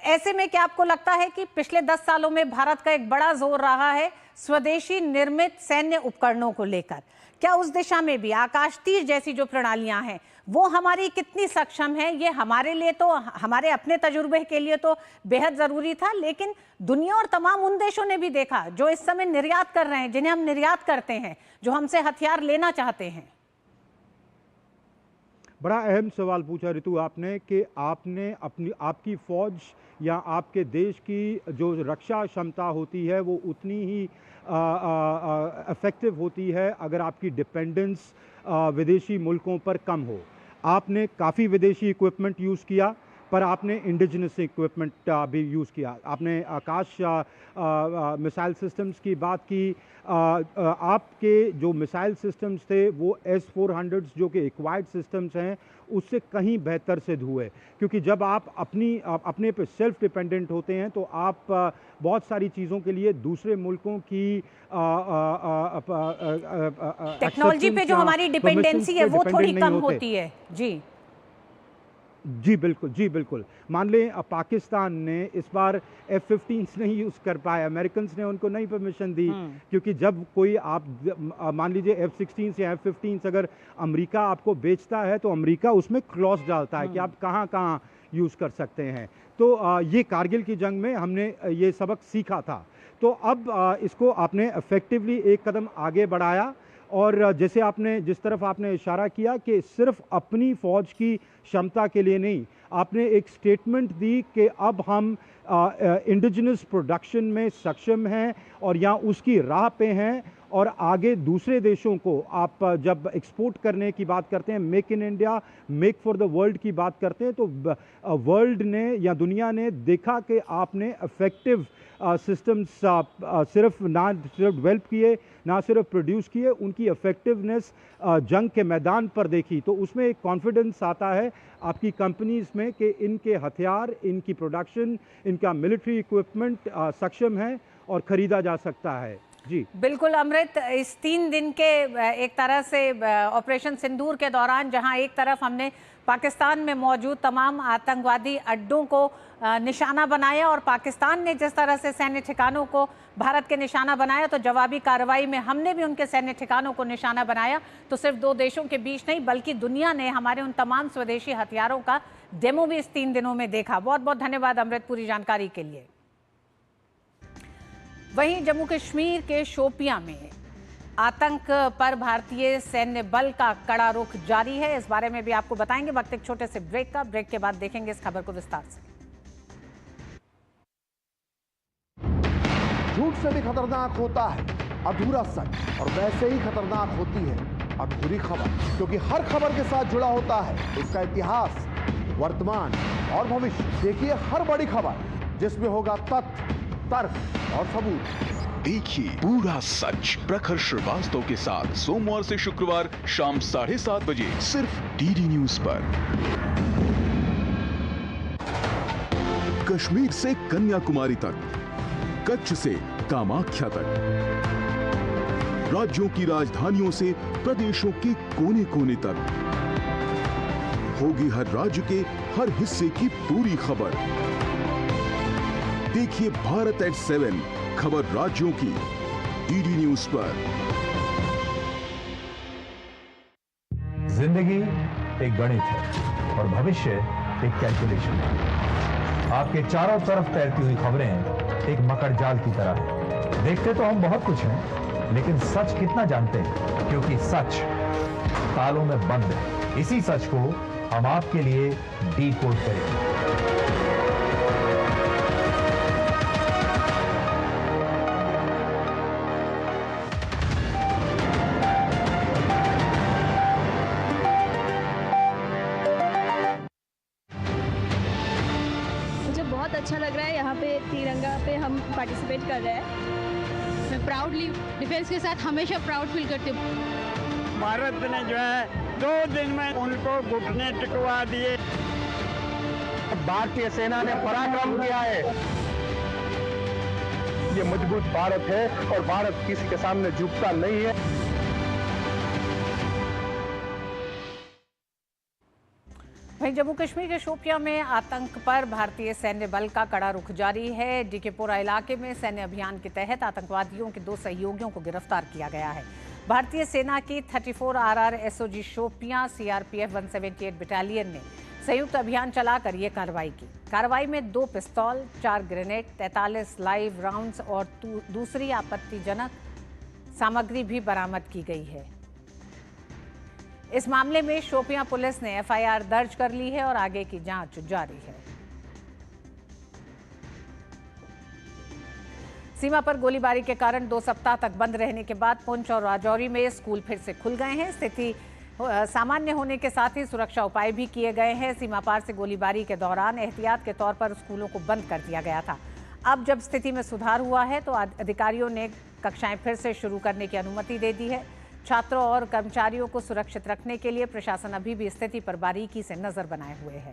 ऐसे में क्या आपको लगता है कि पिछले 10 सालों में भारत का एक बड़ा जोर रहा है स्वदेशी निर्मित सैन्य उपकरणों को लेकर? क्या उस दिशा में भी आकाश तीर जैसी जो प्रणालियां हैं वो हमारी कितनी सक्षम है? ये हमारे लिए तो, हमारे अपने तजुर्बे के लिए तो बेहद जरूरी था, लेकिन दुनिया और तमाम उन देशों ने भी देखा जो इस समय निर्यात कर रहे हैं, जिन्हें हम निर्यात करते हैं, जो हमसे हथियार लेना चाहते हैं। बड़ा अहम सवाल पूछा ऋतु आपने कि आपने आपकी फौज या आपके देश की जो रक्षा क्षमता होती है वो उतनी ही इफेक्टिव होती है अगर आपकी डिपेंडेंस विदेशी मुल्कों पर कम हो। आपने काफ़ी विदेशी इक्विपमेंट यूज़ किया, पर आपने इंडिजिनस इक्विपमेंट भी यूज़ किया। आपने आकाश मिसाइल सिस्टम्स की बात की। आपके जो मिसाइल सिस्टम्स थे वो S-400 जो कि एक्वायर्ड सिस्टम्स हैं उससे कहीं बेहतर सिद्ध हुए, क्योंकि जब आप अपने पे सेल्फ डिपेंडेंट होते हैं तो आप बहुत सारी चीज़ों के लिए दूसरे मुल्कों की टेक्नोलॉजी पे जो हमारी डिपेंडेंसी है वो थोड़ी कम होती है। जी बिल्कुल। मान लें पाकिस्तान ने इस बार F-15 नहीं यूज़ कर पाए, अमेरिकन ने उनको नहीं परमिशन दी, क्योंकि जब कोई आप मान लीजिए F-16 या F-15 अगर अमेरिका आपको बेचता है तो अमेरिका उसमें क्लॉज डालता है कि आप कहाँ यूज़ कर सकते हैं। तो ये कारगिल की जंग में हमने ये सबक सीखा था। तो अब इसको आपने इफेक्टिवली एक कदम आगे बढ़ाया और जैसे आपने जिस तरफ आपने इशारा किया कि सिर्फ अपनी फ़ौज की क्षमता के लिए नहीं, आपने एक स्टेटमेंट दी कि अब हम इंडिजिनस प्रोडक्शन में सक्षम हैं और यहाँ उसकी राह पे हैं और आगे दूसरे देशों को आप जब एक्सपोर्ट करने की बात करते हैं, make in India, make for the world की बात करते हैं, तो वर्ल्ड ने या दुनिया ने देखा कि आपने इफेक्टिव सिस्टम्स सिर्फ डेवलप किए, ना सिर्फ प्रोड्यूस किए, उनकी इफेक्टिवनेस जंग के मैदान पर देखी। तो उसमें एक कॉन्फिडेंस आता है आपकी कंपनीज में कि इनके हथियार, इनकी प्रोडक्शन, इनका मिलिट्री इक्विपमेंट सक्षम है और ख़रीदा जा सकता है। जी बिल्कुल अमृत, इस 3 दिन के एक तरह से ऑपरेशन सिंदूर के दौरान जहां एक तरफ हमने पाकिस्तान में मौजूद तमाम आतंकवादी अड्डों को निशाना बनाया और पाकिस्तान ने जिस तरह से सैन्य ठिकानों को भारत के निशाना बनाया, तो जवाबी कार्रवाई में हमने भी उनके सैन्य ठिकानों को निशाना बनाया। तो सिर्फ 2 देशों के बीच नहीं बल्कि दुनिया ने हमारे उन तमाम स्वदेशी हथियारों का डेमो भी इस 3 दिनों में देखा। बहुत बहुत धन्यवाद अमृत पूरी जानकारी के लिए। वहीं जम्मू कश्मीर के शोपियां में आतंक पर भारतीय सैन्य बल का कड़ा रुख जारी है। इस बारे में भी आपको बताएंगे वक्त एक छोटे से ब्रेक का। ब्रेक के बाद देखेंगे इस खबर को विस्तार से। झूठ से भी खतरनाक होता है अधूरा सच, और वैसे ही खतरनाक होती है अधूरी खबर, क्योंकि हर खबर के साथ जुड़ा होता है उसका इतिहास, वर्तमान और भविष्य। देखिए हर बड़ी खबर जिसमें होगा तथ्य, तर्क और सबूत। देखिए पूरा सच प्रखर श्रीवास्तव के साथ सोमवार से शुक्रवार शाम 7:30 बजे सिर्फ डीडी न्यूज पर। कश्मीर से कन्याकुमारी तक, कच्छ से कामाख्या तक, राज्यों की राजधानियों से प्रदेशों के कोने कोने तक, होगी हर राज्य के हर हिस्से की पूरी खबर। देखिए भारत एट 7 खबर राज्यों की डीडी न्यूज पर। जिंदगी एक गणित है और भविष्य एक कैलकुलेशन है। आपके चारों तरफ तैरती हुई खबरें एक मकड़जाल की तरह है। देखते तो हम बहुत कुछ हैं, लेकिन सच कितना जानते हैं, क्योंकि सच तालों में बंद है। इसी सच को हम आपके लिए डीकोड करेंगे। अच्छा लग रहा है, यहाँ पे तिरंगा पे हम पार्टिसिपेट कर रहे हैं। मैं प्राउडली डिफेंस के साथ हमेशा प्राउड फील करती हूँ। भारत ने जो है 2 दिन में उनको घुटने टिकवा दिए। भारतीय सेना ने पराक्रम किया है। ये मजबूत भारत है और भारत किसी के सामने झुकता नहीं है। वहीं जम्मू कश्मीर के शोपियां में आतंक पर भारतीय सैन्य बल का कड़ा रुख जारी है। डीकेपोरा इलाके में सैन्य अभियान के तहत आतंकवादियों के 2 सहयोगियों को गिरफ्तार किया गया है। भारतीय सेना की 34 RR SOG Shopian CRPF 178 battalion ने संयुक्त अभियान चलाकर ये कार्रवाई की। कार्रवाई में 2 पिस्तौल, 4 ग्रेनेड, 43 लाइव राउंड्स और दूसरी आपत्तिजनक सामग्री भी बरामद की गई है। इस मामले में शोपियां पुलिस ने FIR दर्ज कर ली है और आगे की जांच जारी है। सीमा पर गोलीबारी के कारण 2 सप्ताह तक बंद रहने के बाद पुंछ और राजौरी में स्कूल फिर से खुल गए हैं। स्थिति सामान्य होने के साथ ही सुरक्षा उपाय भी किए गए हैं। सीमा पार से गोलीबारी के दौरान एहतियात के तौर पर स्कूलों को बंद कर दिया गया था। अब जब स्थिति में सुधार हुआ है तो अधिकारियों ने कक्षाएं फिर से शुरू करने की अनुमति दे दी है। छात्रों और कर्मचारियों को सुरक्षित रखने के लिए प्रशासन अभी भी स्थिति पर बारीकी से नजर बनाए हुए है।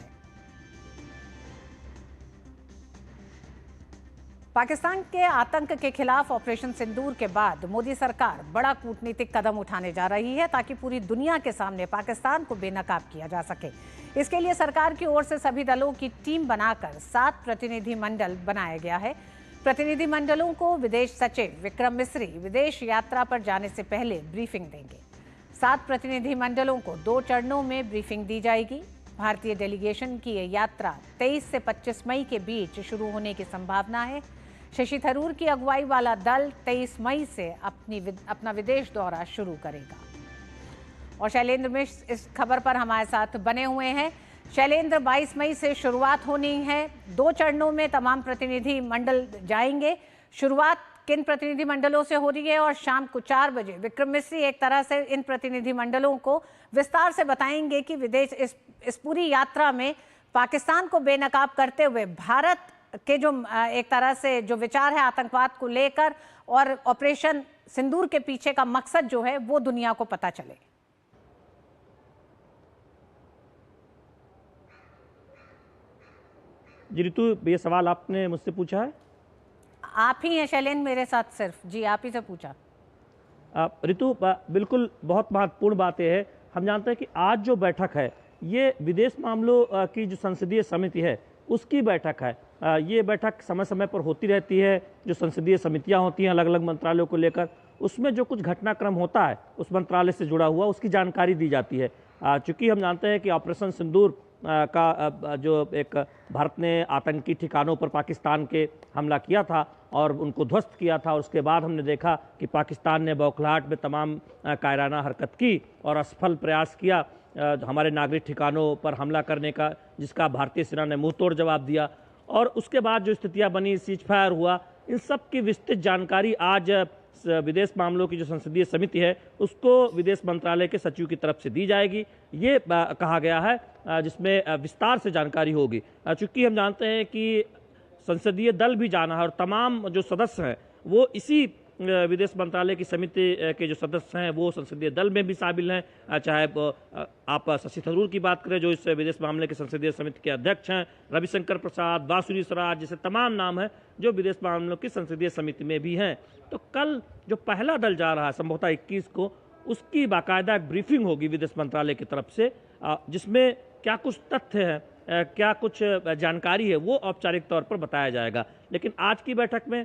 पाकिस्तान के आतंक के खिलाफ ऑपरेशन सिंदूर के बाद मोदी सरकार बड़ा कूटनीतिक कदम उठाने जा रही है ताकि पूरी दुनिया के सामने पाकिस्तान को बेनकाब किया जा सके। इसके लिए सरकार की ओर से सभी दलों की टीम बनाकर 7 प्रतिनिधि मंडल बनाया गया है। प्रतिनिधि मंडलों को विदेश सचिव विक्रम मिस्री विदेश यात्रा पर जाने से पहले ब्रीफिंग देंगे। 7 प्रतिनिधि मंडलों को 2 चरणों में ब्रीफिंग दी जाएगी। भारतीय डेलीगेशन की ये यात्रा 23 से 25 मई के बीच शुरू होने की संभावना है। शशि थरूर की अगुवाई वाला दल 23 मई से अपना विदेश दौरा शुरू करेगा। और शैलेंद्र मिश्र इस खबर पर हमारे साथ बने हुए हैं। शैलेंद्र, 22 मई से शुरुआत होनी है, 2 चरणों में तमाम प्रतिनिधि मंडल जाएंगे। शुरुआत किन प्रतिनिधि मंडलों से हो रही है और शाम को 4 बजे विक्रम मिश्री एक तरह से इन प्रतिनिधि मंडलों को विस्तार से बताएंगे कि विदेश इस पूरी यात्रा में पाकिस्तान को बेनकाब करते हुए भारत के जो एक तरह से जो विचार है आतंकवाद को लेकर और ऑपरेशन सिंदूर के पीछे का मकसद जो है वो दुनिया को पता चले। जी ऋतु, ये सवाल आपने मुझसे पूछा है? आप ही हैं शैलेंद्र मेरे साथ, सिर्फ जी आप ही से पूछा। ऋतु, बिल्कुल बहुत महत्वपूर्ण बात यह है, हम जानते हैं कि आज जो बैठक है ये विदेश मामलों की जो संसदीय समिति है उसकी बैठक है। ये बैठक समय समय पर होती रहती है। जो संसदीय समितियां होती हैं अलग अलग मंत्रालयों को लेकर, उसमें जो कुछ घटनाक्रम होता है उस मंत्रालय से जुड़ा हुआ उसकी जानकारी दी जाती है। चूँकि हम जानते हैं कि ऑपरेशन सिंदूर का जो एक भारत ने आतंकी ठिकानों पर पाकिस्तान के हमला किया था और उनको ध्वस्त किया था, और उसके बाद हमने देखा कि पाकिस्तान ने बौखलाहट में तमाम कायराना हरकत की और असफल प्रयास किया हमारे नागरिक ठिकानों पर हमला करने का, जिसका भारतीय सेना ने मुंह तोड़ जवाब दिया। और उसके बाद जो स्थितियां बनी, सीज फायर हुआ, इन सब की विस्तृत जानकारी आज विदेश मामलों की जो संसदीय समिति है उसको विदेश मंत्रालय के सचिव की तरफ से दी जाएगी, ये कहा गया है, जिसमें विस्तार से जानकारी होगी। चूँकि हम जानते हैं कि संसदीय दल भी जाना है और तमाम जो सदस्य हैं वो इसी विदेश मंत्रालय की समिति के जो सदस्य हैं वो संसदीय दल में भी शामिल हैं। चाहे आप शशि थरूर की बात करें जो इस विदेश मामले के संसदीय समिति के अध्यक्ष हैं, रविशंकर प्रसाद, बांसुरी स्वराज जैसे तमाम नाम हैं जो विदेश मामलों की संसदीय समिति में भी हैं। तो कल जो पहला दल जा रहा है संभवतः 21 को, उसकी बाकायदा एक ब्रीफिंग होगी विदेश मंत्रालय की तरफ से, जिसमें क्या कुछ तथ्य हैं, क्या कुछ जानकारी है वो औपचारिक तौर पर बताया जाएगा। लेकिन आज की बैठक में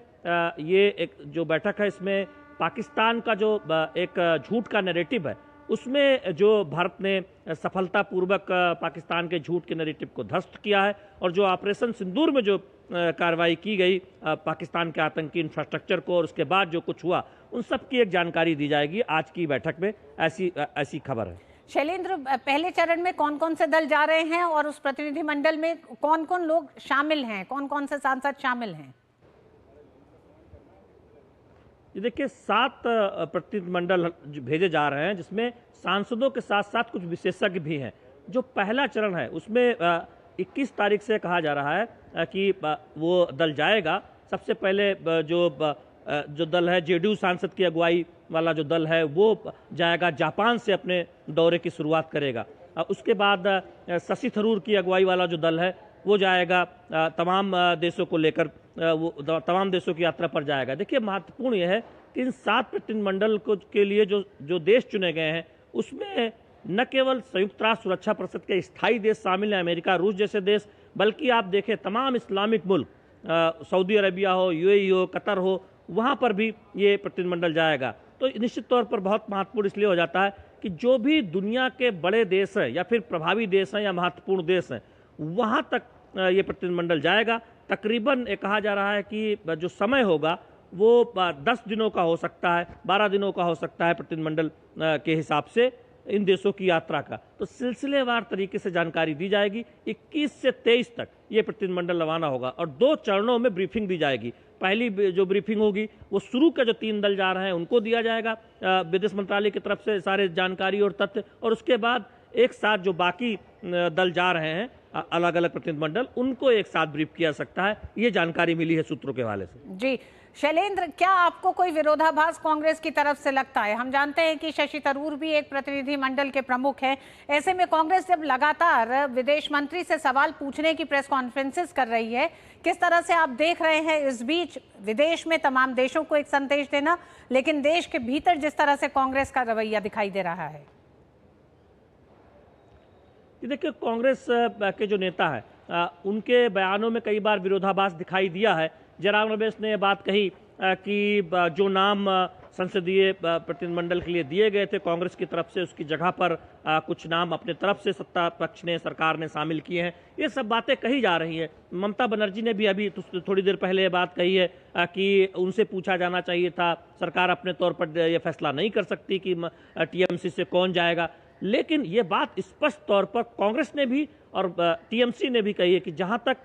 ये एक जो बैठक है इसमें पाकिस्तान का जो एक झूठ का नैरेटिव है उसमें जो भारत ने सफलतापूर्वक पाकिस्तान के झूठ के नैरेटिव को ध्वस्त किया है, और जो ऑपरेशन सिंदूर में जो कार्रवाई की गई पाकिस्तान के आतंकी इंफ्रास्ट्रक्चर को और उसके बाद जो कुछ हुआ उन सब की एक जानकारी दी जाएगी आज की बैठक में, ऐसी खबर है। शैलेंद्र, पहले चरण में कौन कौन से दल जा रहे हैं और उस प्रतिनिधि मंडल में कौन कौन लोग शामिल हैं, कौन कौन से सांसद शामिल हैं? ये देखिए 7 प्रतिनिधि मंडल भेजे जा रहे हैं, जिसमें सांसदों के साथ साथ कुछ विशेषज्ञ भी हैं। जो पहला चरण है उसमें 21 तारीख से कहा जा रहा है कि वो दल जाएगा। सबसे पहले जो दल है जेडीयू सांसद की अगुवाई वाला जो दल है वो जाएगा, जापान से अपने दौरे की शुरुआत करेगा। उसके बाद शशि थरूर की अगुवाई वाला जो दल है वो जाएगा, तमाम देशों को लेकर वो तमाम देशों की यात्रा पर जाएगा। देखिए महत्वपूर्ण यह है कि इन 7 प्रतिनिधिमंडल के लिए जो देश चुने गए हैं उसमें न केवल संयुक्त राष्ट्र सुरक्षा परिषद के स्थायी देश शामिल हैं, अमेरिका, रूस जैसे देश, बल्कि आप देखें तमाम इस्लामिक मुल्क, सऊदी अरबिया हो, यूएई हो, कतर हो, वहाँ पर भी ये प्रतिनिधिमंडल जाएगा। तो निश्चित तौर पर बहुत महत्वपूर्ण इसलिए हो जाता है कि जो भी दुनिया के बड़े देश हैं या फिर प्रभावी देश हैं या महत्वपूर्ण देश हैं वहाँ तक ये प्रतिनिधिमंडल जाएगा। तकरीबन कहा जा रहा है कि जो समय होगा वो 10 दिनों का हो सकता है, 12 दिनों का हो सकता है प्रतिनिधिमंडल के हिसाब से इन देशों की यात्रा का। तो सिलसिलेवार तरीके से जानकारी दी जाएगी। 21 से 23 तक ये प्रतिनिधिमंडल रवाना होगा और 2 चरणों में ब्रीफिंग दी जाएगी। पहली जो ब्रीफिंग होगी वो शुरू के जो 3 दल जा रहे हैं उनको दिया जाएगा विदेश मंत्रालय की तरफ से सारे जानकारी और तथ्य, और उसके बाद एक साथ जो बाकी दल जा रहे हैं अलग अलग प्रतिनिधिमंडल उनको एक साथ ब्रीफ किया सकता है। ये जानकारी मिली है सूत्रों के हवाले से। जी शैलेंद्र, क्या आपको कोई विरोधाभास कांग्रेस की तरफ से लगता है? हम जानते हैं कि शशि थरूर भी एक प्रतिनिधि मंडल के प्रमुख हैं। ऐसे में कांग्रेस जब लगातार विदेश मंत्री से सवाल पूछने की प्रेस कॉन्फ्रेंसेस कर रही है, किस तरह से आप देख रहे हैं इस बीच विदेश में तमाम देशों को एक संदेश देना, लेकिन देश के भीतर जिस तरह से कांग्रेस का रवैया दिखाई दे रहा है? देखिए कांग्रेस के जो नेता हैं उनके बयानों में कई बार विरोधाभास दिखाई दिया है। जयराम रमेश ने यह बात कही कि जो नाम संसदीय प्रतिनिधिमंडल के लिए दिए गए थे कांग्रेस की तरफ से, उसकी जगह पर कुछ नाम अपने तरफ से सत्ता पक्ष ने, सरकार ने शामिल किए हैं। ये सब बातें कही जा रही हैं। ममता बनर्जी ने भी अभी थोड़ी देर पहले ये बात कही है कि उनसे पूछा जाना चाहिए था, सरकार अपने तौर पर यह फैसला नहीं कर सकती कि टीएमसी से कौन जाएगा। लेकिन ये बात स्पष्ट तौर पर कांग्रेस ने भी और टीएमसी ने भी कही है कि जहाँ तक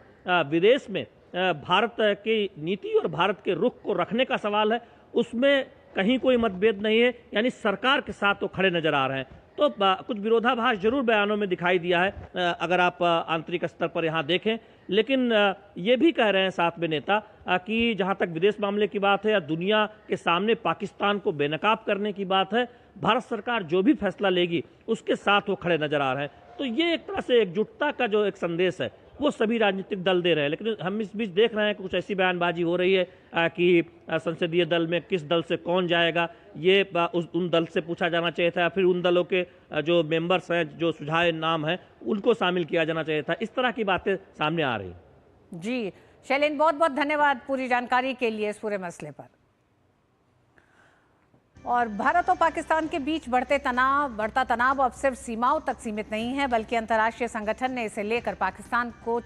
विदेश में भारत की नीति और भारत के रुख को रखने का सवाल है, उसमें कहीं कोई मतभेद नहीं है, यानी सरकार के साथ तो खड़े नजर आ रहे हैं। तो कुछ विरोधाभास जरूर बयानों में दिखाई दिया है अगर आप आंतरिक स्तर पर यहाँ देखें, लेकिन ये भी कह रहे हैं साथ में नेता कि जहाँ तक विदेश मामले की बात है या दुनिया के सामने पाकिस्तान को बेनकाब करने की बात है, भारत सरकार जो भी फैसला लेगी उसके साथ वो खड़े नजर आ रहे हैं। तो ये एक तरह से एकजुटता का जो एक संदेश है वो सभी राजनीतिक दल दे रहे हैं। लेकिन हम इस बीच देख रहे हैं कि कुछ ऐसी बयानबाजी हो रही है कि संसदीय दल में किस दल से कौन जाएगा, ये उन दल से पूछा जाना चाहिए था, फिर उन दलों के जो मेंबर्स हैं, जो सुझाए नाम हैं, उनको शामिल किया जाना चाहिए था। इस तरह की बातें सामने आ रही हैं। जी शैलेंद्र, बहुत बहुत धन्यवाद पूरी जानकारी के लिए इस पूरे मसले पर। और भारत और पाकिस्तान के बीच बढ़ता तनाव अब सिर्फ सीमाओं तक सीमित नहीं है, बल्कि अंतर्राष्ट्रीय संगठन ने इसे लेकर पाकिस्तान को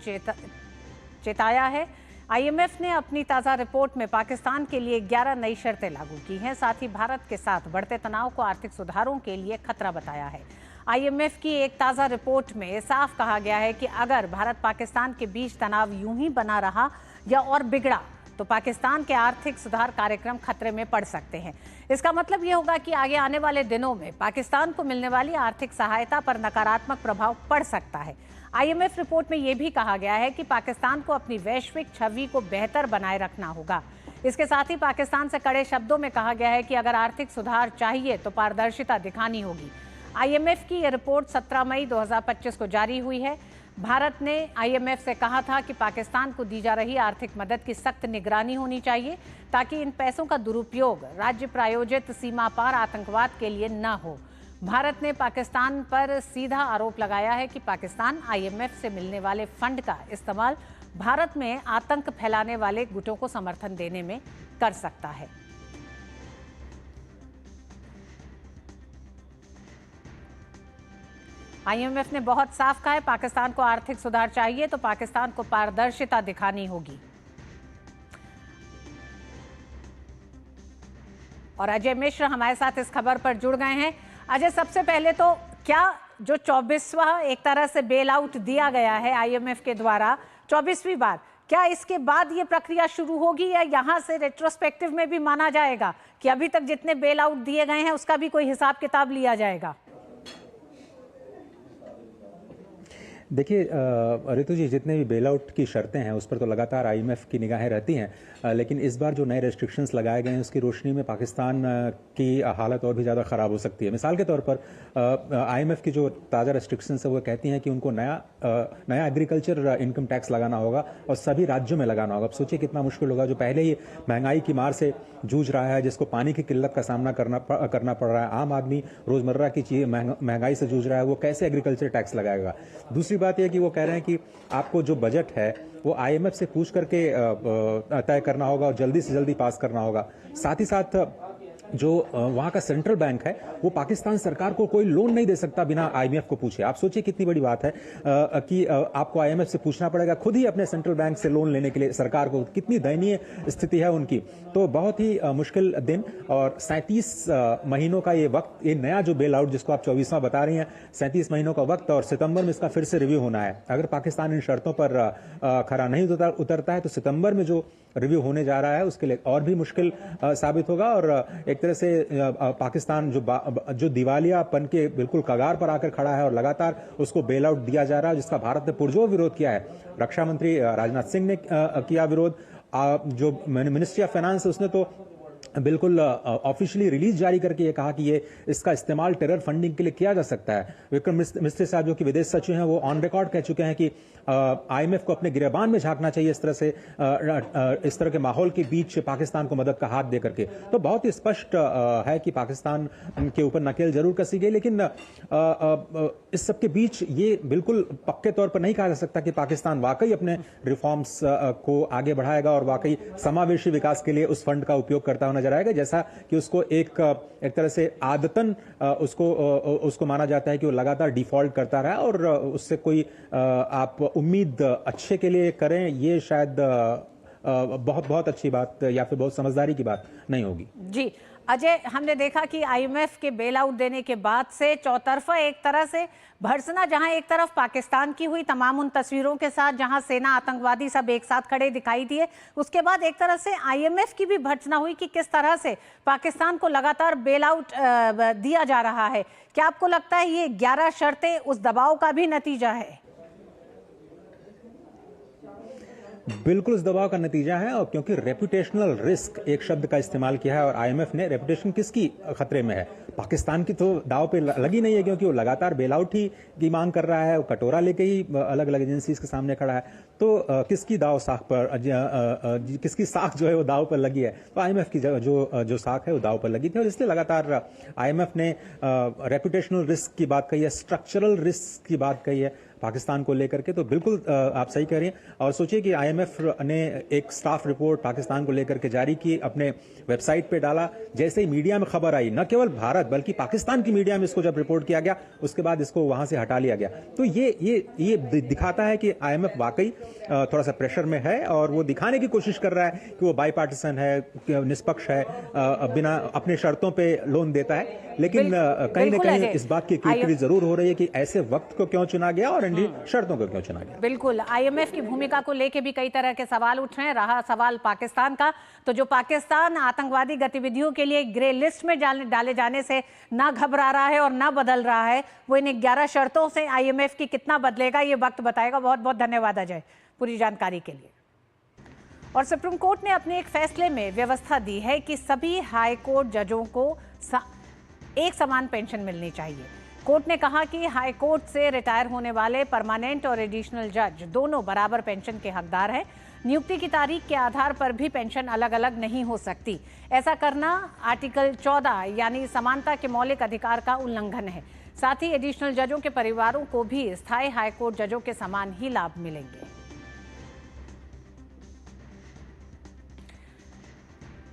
चेताया है। आईएमएफ ने अपनी ताज़ा रिपोर्ट में पाकिस्तान के लिए 11 नई शर्तें लागू की हैं। साथ ही भारत के साथ बढ़ते तनाव को आर्थिक सुधारों के लिए खतरा बताया है। आईएमएफ की एक ताज़ा रिपोर्ट में साफ कहा गया है कि अगर भारत पाकिस्तान के बीच तनाव यूं ही बना रहा या और बिगड़ा तो पाकिस्तान के आर्थिक सुधार कार्यक्रम खतरे में पड़ सकते हैं। इसका मतलब ये होगा कि आगे आने वाले दिनों में पाकिस्तान को मिलने वाली आर्थिक सहायता पर नकारात्मक प्रभाव पड़ सकता है। आईएमएफ रिपोर्ट में यह भी कहा गया है कि पाकिस्तान को अपनी वैश्विक छवि को बेहतर बनाए रखना होगा। इसके साथ ही पाकिस्तान से कड़े शब्दों में कहा गया है कि अगर आर्थिक सुधार चाहिए तो पारदर्शिता दिखानी होगी। आईएमएफ की यह रिपोर्ट 17 मई 2025 को जारी हुई है। भारत ने आईएमएफ से कहा था कि पाकिस्तान को दी जा रही आर्थिक मदद की सख्त निगरानी होनी चाहिए ताकि इन पैसों का दुरुपयोग राज्य प्रायोजित सीमा पार आतंकवाद के लिए न हो। भारत ने पाकिस्तान पर सीधा आरोप लगाया है कि पाकिस्तान आईएमएफ से मिलने वाले फंड का इस्तेमाल भारत में आतंक फैलाने वाले गुटों को समर्थन देने में कर सकता है। आईएमएफ ने बहुत साफ कहा है, पाकिस्तान को आर्थिक सुधार चाहिए तो पाकिस्तान को पारदर्शिता दिखानी होगी। और अजय मिश्र हमारे साथ इस खबर पर जुड़ गए हैं। अजय, सबसे पहले तो क्या जो 24वां एक तरह से बेल आउट दिया गया है आईएमएफ के द्वारा 24वीं बार, क्या इसके बाद ये प्रक्रिया शुरू होगी या यहां से रेट्रोस्पेक्टिव में भी माना जाएगा कि अभी तक जितने बेल आउट दिए गए हैं उसका भी कोई हिसाब किताब लिया जाएगा? देखिए ऋतु जी, जितने भी बेल आउट की शर्तें हैं उस पर तो लगातार आईएमएफ की निगाहें रहती हैं, लेकिन इस बार जो नए रेस्ट्रिक्शंस लगाए गए हैं उसकी रोशनी में पाकिस्तान की हालत और भी ज़्यादा ख़राब हो सकती है। मिसाल के तौर पर आईएमएफ की जो ताज़ा रेस्ट्रिक्शंस है वो कहती हैं कि उनको नया एग्रीकल्चर इनकम टैक्स लगाना होगा और सभी राज्यों में लगाना होगा। अब सोचिए कितना मुश्किल होगा, जो पहले ही महंगाई की मार से जूझ रहा है, जिसको पानी की किल्लत का सामना करना पड़ रहा है, आम आदमी रोज़मर्रा की चीज़ महंगाई से जूझ रहा है, वो कैसे एग्रीकल्चर टैक्स लगाएगा। दूसरी बात यह कि वो कह रहे हैं कि आपको जो बजट है वो आईएमएफ से पूछ करके तय करना होगा और जल्दी से जल्दी पास करना होगा। साथ ही साथ जो वहाँ का सेंट्रल बैंक है वो पाकिस्तान सरकार को कोई लोन नहीं दे सकता बिना आईएमएफ को पूछे। आप सोचिए कितनी बड़ी बात है कि आपको आईएमएफ से पूछना पड़ेगा खुद ही अपने सेंट्रल बैंक से लोन लेने के लिए सरकार को। कितनी दयनीय स्थिति है उनकी। तो बहुत ही मुश्किल दिन और 37 महीनों का ये वक्त, ये नया जो बेल आउट जिसको आप 24वां बता रही हैं, 37 महीनों का वक्त और सितंबर में इसका फिर से रिव्यू होना है। अगर पाकिस्तान इन शर्तों पर खरा नहीं उतरता है तो सितंबर में जो रिव्यू होने जा रहा है उसके लिए और भी मुश्किल साबित होगा और एक तरह से पाकिस्तान जो दिवालियापन के बिल्कुल कगार पर आकर खड़ा है और लगातार उसको बेल आउट दिया जा रहा है, जिसका भारत ने पुरजोर विरोध किया है। रक्षा मंत्री राजनाथ सिंह ने किया विरोध, जो मिनिस्ट्री ऑफ फाइनेंस उसने तो बिल्कुल ऑफिशियली रिलीज जारी करके ये कहा कि ये इसका इस्तेमाल टेरर फंडिंग के लिए किया जा सकता है। विक्रम मिस्त्री साहब जो कि विदेश सचिव हैं वो ऑन रिकॉर्ड कह चुके हैं कि आईएमएफ को अपने गिरेबान में झांकना चाहिए इस तरह के माहौल के बीच पाकिस्तान को मदद का हाथ दे करके। तो बहुत ही स्पष्ट है कि पाकिस्तान के ऊपर नकेल जरूर कसी गई, लेकिन इस सब के बीच ये बिल्कुल पक्के तौर पर नहीं कहा जा सकता कि पाकिस्तान वाकई अपने रिफॉर्म्स को आगे बढ़ाएगा और वाकई समावेशी विकास के लिए उस फंड का उपयोग करता हुआ नजर आएगा, जैसा कि उसको एक तरह से आदतन उसको माना जाता है कि वो लगातार डिफॉल्ट करता रहा और उससे कोई आप उम्मीद अच्छे के लिए करें, ये शायद बहुत बहुत अच्छी बात या फिर बहुत समझदारी की बात नहीं होगी। जी अजय, हमने देखा कि आईएमएफ के बेल आउट देने के बाद से चौतरफा एक तरह से भर्सना, जहां एक तरफ पाकिस्तान की हुई तमाम उन तस्वीरों के साथ जहां सेना, आतंकवादी सब एक साथ खड़े दिखाई दिए, उसके बाद एक तरह से आईएमएफ की भी भर्सना हुई कि किस तरह से पाकिस्तान को लगातार बेल आउट दिया जा रहा है। क्या आपको लगता है ये 11 शर्तें उस दबाव का भी नतीजा है? बिल्कुल इस दबाव का नतीजा है, और क्योंकि रेपुटेशनल रिस्क एक शब्द का इस्तेमाल किया है और आईएमएफ ने रेपुटेशन किसकी खतरे में है? पाकिस्तान की तो दाव पे लगी नहीं है, क्योंकि वो लगातार बेल आउट ही की मांग कर रहा है, वो कटोरा लेके ही अलग अलग एजेंसीज के सामने खड़ा है। तो किसकी दाव साख पर किसकी साख जो है वो दाव पर लगी है? तो आईएमएफ की जो साख है वो दाव पर लगी थी, और इसलिए लगातार आईएमएफ ने रेपुटेशनल रिस्क की बात कही है, स्ट्रक्चरल रिस्क की बात कही है पाकिस्तान को लेकर के। तो बिल्कुल आप सही कह रही हैं। और सोचिए कि आईएमएफ ने एक स्टाफ रिपोर्ट पाकिस्तान को लेकर के जारी की, अपने वेबसाइट पे डाला, जैसे ही मीडिया में खबर आई, न केवल भारत बल्कि पाकिस्तान की मीडिया में इसको जब रिपोर्ट किया गया, उसके बाद इसको वहां से हटा लिया गया। तो ये दिखाता है कि आईएमएफ वाकई थोड़ा सा प्रेशर में है, और वो दिखाने की कोशिश कर रहा है कि वो बाईपार्टिसन है, निष्पक्ष है, बिना अपने शर्तों पे लोन देता है। लेकिन कहीं ना कहीं इस बात की क्रिटिक जरूर हो रही है कि ऐसे वक्त को क्यों चुना गया और शर्तों को क्यों चुना गया। बिल्कुल, आईएमएफ की भूमिका को लेकर भी कई तरह के सवाल उठ रहे हैं। रहा सवाल पाकिस्तान का, तो जो पाकिस्तान आतंकवादी गतिविधियों के लिए ग्रे लिस्ट में डाले जाने से ना घबरा रहा है और ना बदल रहा है, वो इन 11 शर्तों से आईएमएफ की कितना बदलेगा ये वक्त बताएगा। बहुत बहुत धन्यवाद अजय पूरी जानकारी के लिए। और सुप्रीम कोर्ट ने अपने एक फैसले में व्यवस्था दी है कि सभी हाई कोर्ट जजों को एक समान पेंशन मिलनी चाहिए। कोर्ट ने कहा कि हाई कोर्ट से रिटायर होने वाले परमानेंट और एडिशनल जज दोनों बराबर पेंशन के हकदार हैं। नियुक्ति की तारीख के आधार पर भी पेंशन अलग अलग नहीं हो सकती। ऐसा करना आर्टिकल 14 यानी समानता के मौलिक अधिकार का उल्लंघन है। साथ ही एडिशनल जजों के परिवारों को भी स्थायी हाई कोर्ट जजों के समान ही लाभ मिलेंगे।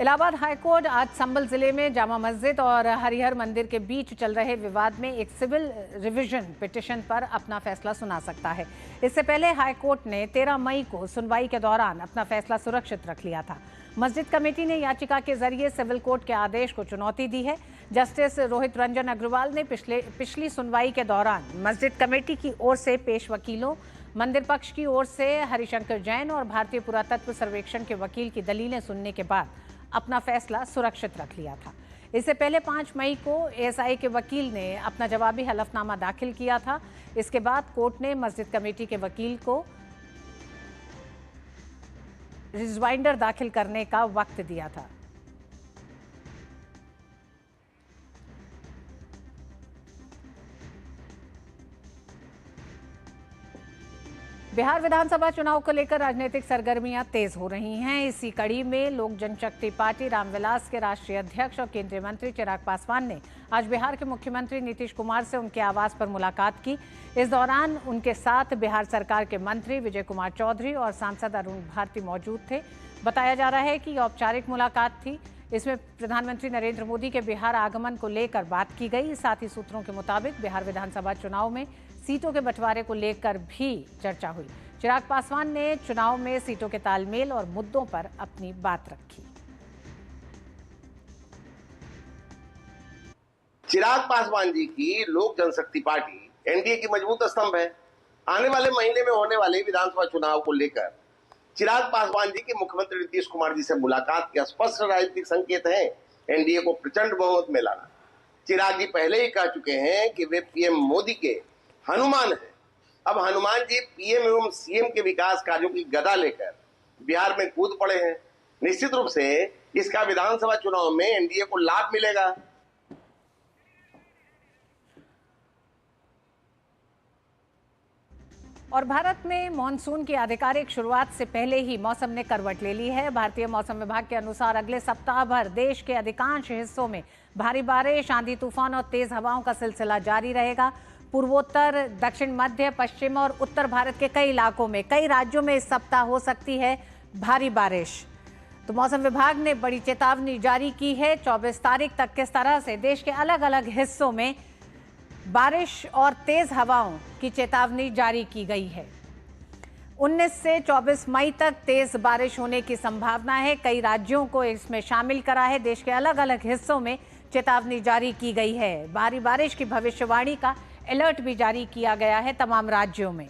इलाहाबाद हाईकोर्ट आज संभल जिले में जामा मस्जिद और हरिहर मंदिर के बीच चल रहे विवाद में एक सिविल रिवीजन पिटीशन पर अपना फैसला सुना सकता है। इससे पहले हाईकोर्ट ने 13 मई को सुनवाई के दौरान अपना फैसला सुरक्षित रख लिया था। मस्जिद कमेटी ने याचिका के जरिए सिविल कोर्ट के आदेश को चुनौती दी है। जस्टिस रोहित रंजन अग्रवाल ने पिछली सुनवाई के दौरान मस्जिद कमेटी की ओर से पेश वकीलों, मंदिर पक्ष की ओर से हरिशंकर जैन और भारतीय पुरातत्व सर्वेक्षण के वकील की दलीलें सुनने के बाद अपना फैसला सुरक्षित रख लिया था। इससे पहले 5 मई को एएसआई के वकील ने अपना जवाबी हलफनामा दाखिल किया था। इसके बाद कोर्ट ने मस्जिद कमेटी के वकील को रिजवाइंडर दाखिल करने का वक्त दिया था। बिहार विधानसभा चुनाव को लेकर राजनीतिक सरगर्मियां तेज हो रही हैं। इसी कड़ी में लोक जनशक्ति पार्टी रामविलास के राष्ट्रीय अध्यक्ष और केंद्रीय मंत्री चिराग पासवान ने आज बिहार के मुख्यमंत्री नीतीश कुमार से उनके आवास पर मुलाकात की। इस दौरान उनके साथ बिहार सरकार के मंत्री विजय कुमार चौधरी और सांसद अरुण भारती मौजूद थे। बताया जा रहा है कि औपचारिक मुलाकात थी। इसमें प्रधानमंत्री नरेंद्र मोदी के बिहार आगमन को लेकर बात की गई। साथ ही सूत्रों के मुताबिक बिहार विधानसभा चुनाव में सीटों के बंटवारे को लेकर भी चर्चा हुई। चिराग पासवान ने चुनाव में सीटों के तालमेल और मुद्दों पर अपनी बात रखी। चिराग पासवान जी की लोक जनशक्ति पार्टी एनडीए की मजबूत स्तंभ है। आने वाले महीने में होने वाले विधानसभा चुनाव को लेकर चिराग पासवान जी के मुख्यमंत्री नीतीश कुमार जी से मुलाकात के स्पष्ट राजनीतिक संकेत हैं एनडीए को प्रचंड बहुमत में लाना। चिराग जी पहले ही कह चुके हैं कि वे पीएम मोदी के हनुमान है। अब हनुमान जी पीएम एवं सीएम के विकास कार्यों की गदा लेकर बिहार में कूद पड़े हैं। निश्चित रूप से इसका विधानसभा चुनाव में एनडीए को लाभ मिलेगा। और भारत में मानसून की आधिकारिक शुरुआत से पहले ही मौसम ने करवट ले ली है। भारतीय मौसम विभाग के अनुसार अगले सप्ताह भर देश के अधिकांश हिस्सों में भारी बारिश, आंधी तूफान और तेज हवाओं का सिलसिला जारी रहेगा। पूर्वोत्तर, दक्षिण मध्य, पश्चिम और उत्तर भारत के कई इलाकों में, कई राज्यों में इस सप्ताह हो सकती है भारी बारिश। तो मौसम विभाग ने बड़ी चेतावनी जारी की है। 24 तारीख तक किस तरह से देश के अलग अलग हिस्सों में बारिश और तेज हवाओं की चेतावनी जारी की गई है। 19 से 24 मई तक तेज बारिश होने की संभावना है। कई राज्यों को इसमें शामिल करा है। देश के अलग अलग हिस्सों में चेतावनी जारी की गई है। भारी बारिश की भविष्यवाणी का अलर्ट भी जारी किया गया है तमाम राज्यों में।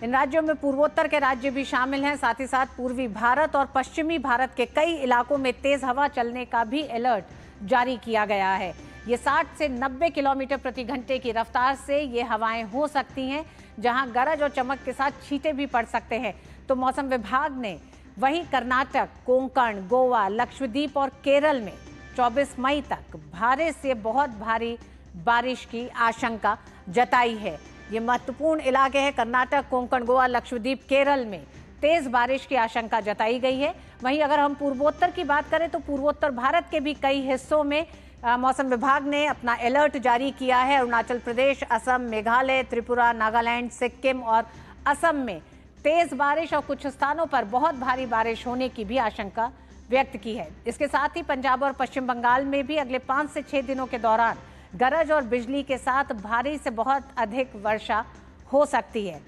इन राज्यों में पूर्वोत्तर के राज्य भी शामिल हैं। साथ ही साथ पूर्वी भारत और पश्चिमी भारत के कई इलाकों में तेज हवा चलने का भी अलर्ट जारी किया गया है। ये 60 से 90 किलोमीटर प्रति घंटे की रफ्तार से ये हवाएं हो सकती हैं, जहां गरज और चमक के साथ छींटे भी पड़ सकते हैं। तो मौसम विभाग ने वहीं कर्नाटक, कोंकण, गोवा, लक्षद्वीप और केरल में 24 मई तक भारी से बहुत भारी बारिश की आशंका जताई है। ये महत्वपूर्ण इलाके हैं। कर्नाटक, कोंकण, गोवा, लक्षद्वीप, केरल में तेज बारिश की आशंका जताई गई है। वहीं अगर हम पूर्वोत्तर की बात करें तो पूर्वोत्तर भारत के भी कई हिस्सों में मौसम विभाग ने अपना अलर्ट जारी किया है। अरुणाचल प्रदेश, असम, मेघालय, त्रिपुरा, नागालैंड, सिक्किम और असम में तेज बारिश और कुछ स्थानों पर बहुत भारी बारिश होने की भी आशंका व्यक्त की है। इसके साथ ही पंजाब और पश्चिम बंगाल में भी अगले 5 से 6 दिनों के दौरान गरज और बिजली के साथ भारी से बहुत अधिक वर्षा हो सकती है।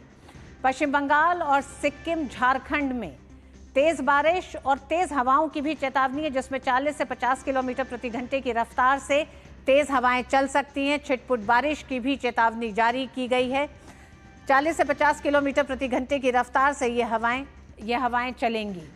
पश्चिम बंगाल और सिक्किम, झारखंड में तेज बारिश और तेज हवाओं की भी चेतावनी है, जिसमें 40 से 50 किलोमीटर प्रति घंटे की रफ्तार से तेज हवाएं चल सकती हैं। छिटपुट बारिश की भी चेतावनी जारी की गई है। 40 से 50 किलोमीटर प्रति घंटे की रफ्तार से ये हवाएं चलेंगी।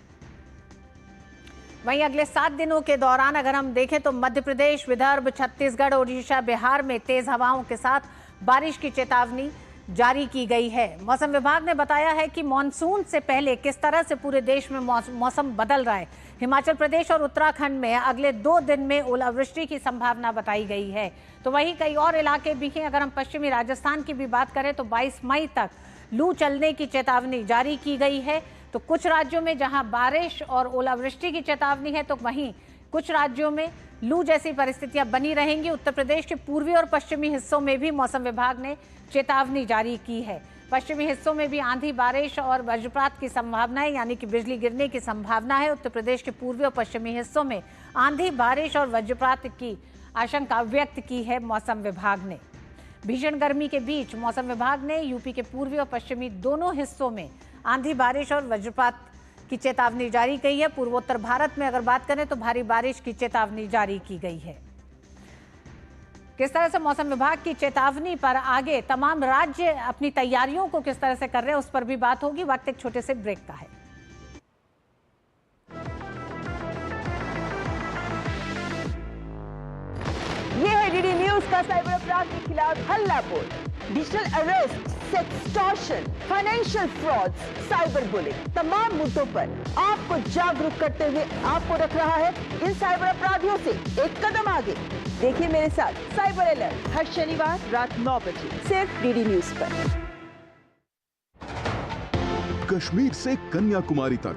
वहीं अगले 7 दिनों के दौरान अगर हम देखें तो मध्य प्रदेश, विदर्भ, छत्तीसगढ़, ओडिशा, बिहार में तेज हवाओं के साथ बारिश की चेतावनी जारी की गई है। मौसम विभाग ने बताया है कि मानसून से पहले किस तरह से पूरे देश में मौसम बदल रहा है। हिमाचल प्रदेश और उत्तराखंड में अगले 2 दिन में ओलावृष्टि की संभावना बताई गई है। तो वहीं कई और इलाके भी हैं। अगर हम पश्चिमी राजस्थान की भी बात करें तो 22 मई तक लू चलने की चेतावनी जारी की गई है। तो कुछ राज्यों में जहां बारिश और ओलावृष्टि की चेतावनी है, तो वहीं कुछ राज्यों में लू जैसी परिस्थितियां बनी रहेंगी। उत्तर प्रदेश के पूर्वी और पश्चिमी हिस्सों में भी मौसम विभाग ने चेतावनी जारी की है। पश्चिमी हिस्सों में भी आंधी, बारिश और वज्रपात की संभावना है, यानी कि बिजली गिरने की संभावना है। उत्तर प्रदेश के पूर्वी और पश्चिमी हिस्सों में आंधी, बारिश और वज्रपात की आशंका व्यक्त की है मौसम विभाग ने। भीषण गर्मी के बीच मौसम विभाग ने यूपी के पूर्वी और पश्चिमी दोनों हिस्सों में आंधी, बारिश और वज्रपात की चेतावनी जारी की है। पूर्वोत्तर भारत में अगर बात करें तो भारी बारिश की चेतावनी जारी की गई है। किस तरह से मौसम विभाग की चेतावनी पर आगे तमाम राज्य अपनी तैयारियों को किस तरह से कर रहे हैं, उस पर भी बात होगी। वक्त एक छोटे से ब्रेक का है। ये है डीडी न्यूज का साइबर अपराध के खिलाफ हल्ला बोल। Digital arrest, sextortion, financial fraud, cyber bullying, तमाम मुद्दों पर आपको जागरूक करते हुए आपको रख रहा है इन साइबर अपराधियों से एक कदम आगे। देखिए मेरे साथ साइबर अलर्ट हर शनिवार रात 9 बजे सिर्फ डीडी न्यूज पर। कश्मीर से कन्याकुमारी तक,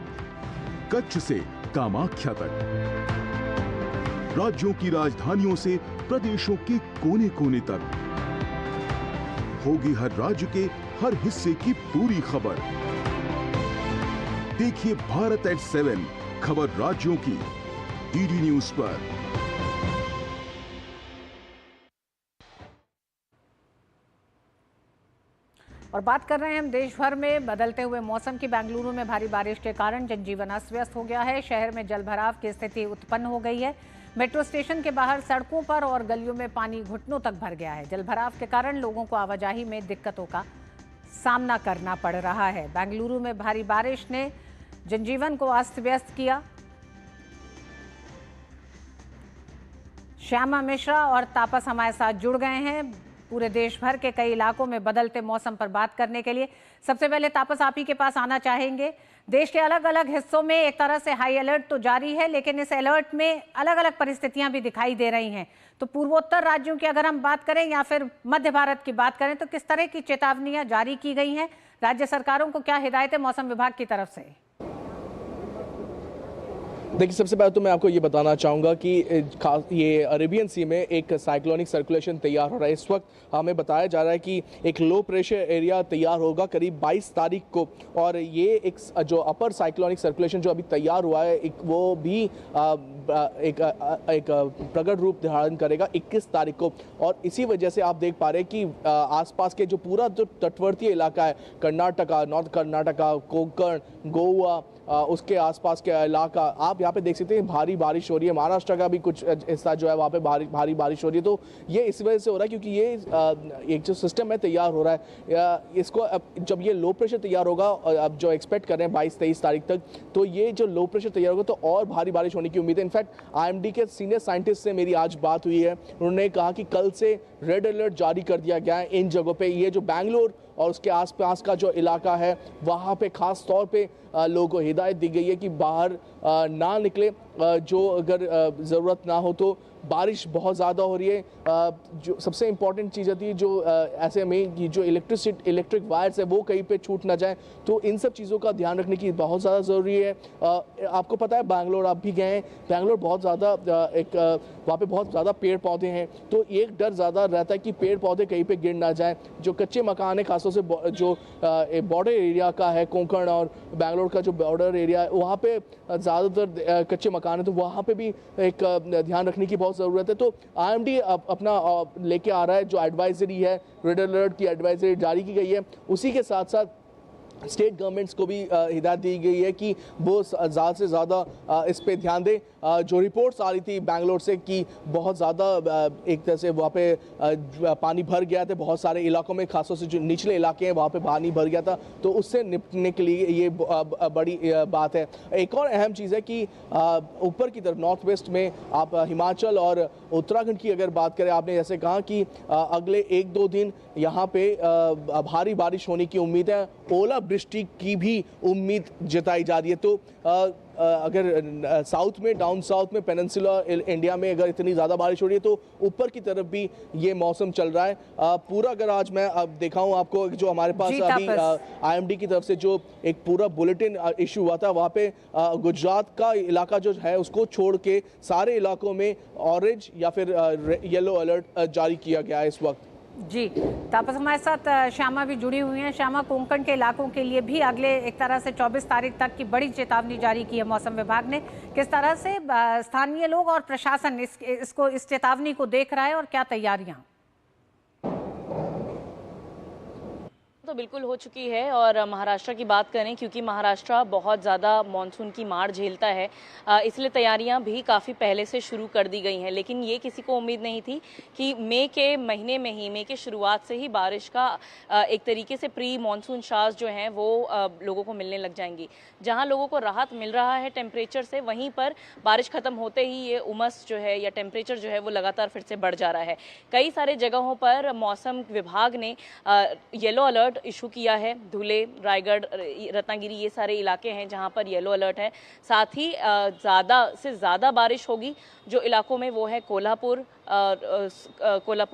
कच्छ से कामाख्या तक, राज्यों की राजधानियों से प्रदेशों के कोने कोने तक, होगी हर राज्य के हर हिस्से की पूरी खबर। देखिए भारत एट 7 खबर राज्यों की डीडी न्यूज पर। और बात कर रहे हैं हम देश भर में बदलते हुए मौसम की। बेंगलुरु में भारी बारिश के कारण जनजीवन अस्त व्यस्त हो गया है। शहर में जलभराव की स्थिति उत्पन्न हो गई है। मेट्रो स्टेशन के बाहर सड़कों पर और गलियों में पानी घुटनों तक भर गया है। जलभराव के कारण लोगों को आवाजाही में दिक्कतों का सामना करना पड़ रहा है। बेंगलुरु में भारी बारिश ने जनजीवन को अस्त व्यस्त किया। श्यामा मिश्रा और तापस हमारे साथ जुड़ गए हैं पूरे देश भर के कई इलाकों में बदलते मौसम पर बात करने के लिए। सबसे पहले तापस, आप ही के पास आना चाहेंगे। देश के अलग अलग हिस्सों में एक तरह से हाई अलर्ट तो जारी है, लेकिन इस अलर्ट में अलग अलग परिस्थितियां भी दिखाई दे रही हैं। तो पूर्वोत्तर राज्यों की अगर हम बात करें या फिर मध्य भारत की बात करें, तो किस तरह की चेतावनियां जारी की गई हैं? राज्य सरकारों को क्या हिदायतें मौसम विभाग की तरफ से? देखिए, सबसे पहले तो मैं आपको ये बताना चाहूँगा कि ये अरेबियन सी में एक साइक्लोनिक सर्कुलेशन तैयार हो रहा है। इस वक्त हमें बताया जा रहा है कि एक लो प्रेशर एरिया तैयार होगा करीब 22 तारीख को, और ये एक जो अपर साइक्लोनिक सर्कुलेशन जो अभी तैयार हुआ है वो भी एक प्रगट रूप धारण करेगा 21 तारीख को। और इसी वजह से आप देख पा रहे हैं कि आसपास के जो पूरा जो तटवर्तीय इलाका है, कर्नाटका, नॉर्थ कर्नाटका, कोंकण, गोवा, उसके आसपास के इलाका, आप यहाँ पे देख सकते हैं भारी बारिश हो रही है। महाराष्ट्र का भी कुछ हिस्सा जो है वहाँ पे भारी बारिश हो रही है। तो ये इस वजह से हो रहा है क्योंकि ये एक जो सिस्टम है तैयार हो रहा है। इसको जब ये लो प्रेशर तैयार होगा, अब जो एक्सपेक्ट कर रहे हैं 22-23 तारीख तक, तो ये जो लो प्रेशर तैयार होगा तो और भारी बारिश होने की उम्मीद है। इनफैक्ट IMD के सीनियर साइंटिस्ट से मेरी आज बात हुई है, उन्होंने कहा कि कल से रेड अलर्ट जारी कर दिया गया है इन जगहों पे। ये जो बैंगलोर और उसके आसपास का जो इलाका है वहाँ पे खास तौर पे लोगों को हिदायत दी गई है कि बाहर ना निकले, जो अगर ज़रूरत ना हो तो। बारिश बहुत ज़्यादा हो रही है। जो सबसे इम्पॉर्टेंट चीज़ होती है जो ऐसे में कि जो इलेक्ट्रिक वायर्स है वो कहीं पे छूट ना जाए, तो इन सब चीज़ों का ध्यान रखने की बहुत ज़्यादा ज़रूरी है। आपको पता है बैंगलोर आप भी गए हैं, बैंगलोर बहुत ज़्यादा वहाँ पे बहुत ज़्यादा पेड़ पौधे हैं, तो एक डर ज़्यादा रहता है कि पेड़ पौधे कहीं पे गिर ना जाए। जो कच्चे मकान है, खासतौर से जो बॉर्डर एरिया का है, कोंकण और बैंगलोर का जो बॉर्डर एरिया है, वहाँ पे ज़्यादातर कच्चे मकान है, तो वहाँ पे भी एक ध्यान रखने की बहुत ज़रूरत है। तो IMD अपना लेके आ रहा है, जो एडवाइजरी है, रेड अलर्ट की एडवाइजरी जारी की गई है। उसी के साथ साथ स्टेट गवर्नमेंट्स को भी हिदायत दी गई है कि वो ज़्यादा से ज़्यादा इस पे ध्यान दें। जो रिपोर्ट्स आ रही थी बैंगलोर से कि बहुत ज़्यादा एक तरह से वहाँ पे पानी भर गया था, बहुत सारे इलाकों में, खासतौर से जो निचले इलाके हैं वहाँ पे पानी भर गया था, तो उससे निपटने के लिए ये बड़ी बात है। एक और अहम चीज़ है कि ऊपर की तरफ नॉर्थ वेस्ट में आप हिमाचल और उत्तराखंड की अगर बात करें, आपने जैसे कहा कि अगले 1-2 दिन यहाँ पे भारी बारिश होने की उम्मीद है, ओलावृष्टि की भी उम्मीद जताई जा रही है। तो अगर साउथ में, डाउन साउथ में, पेनिनसुला इंडिया में अगर इतनी ज़्यादा बारिश हो रही है, तो ऊपर की तरफ भी ये मौसम चल रहा है। पूरा अगर आज मैं अब दिखाऊं आपको, जो हमारे पास अभी IMD की तरफ से जो एक पूरा बुलेटिन इशू हुआ था, वहाँ पे गुजरात का इलाका जो है उसको छोड़ के सारे इलाकों में ऑरेंज या फिर येलो अलर्ट जारी किया गया है इस वक्त। जी, तापस हमारे साथ श्यामा भी जुड़ी हुई हैं। श्यामा, कोंकण के इलाकों के लिए भी अगले एक तरह से 24 तारीख तक की बड़ी चेतावनी जारी की है मौसम विभाग ने। किस तरह से स्थानीय लोग और प्रशासन इस चेतावनी को देख रहा है और क्या तैयारियां? तो बिल्कुल हो चुकी है। और महाराष्ट्र की बात करें, क्योंकि महाराष्ट्र बहुत ज़्यादा मानसून की मार झेलता है, इसलिए तैयारियां भी काफ़ी पहले से शुरू कर दी गई हैं। लेकिन ये किसी को उम्मीद नहीं थी कि मई के महीने में ही, मई के शुरुआत से ही बारिश का एक तरीके से प्री मानसून शावर्स जो हैं वो लोगों को मिलने लग जाएंगी। जहां लोगों को राहत मिल रहा है टेम्परेचर से, वहीं पर बारिश खत्म होते ही ये उमस जो है या टेम्परेचर जो है वो लगातार फिर से बढ़ जा रहा है। कई सारे जगहों पर मौसम विभाग ने येलो अलर्ट इशू किया है। धुले, रायगढ़, रत्नागिरी, ये सारे इलाके हैं जहां पर येलो अलर्ट है। साथ ही ज़्यादा से ज़्यादा बारिश होगी जो इलाकों में, वो है कोल्हापुर,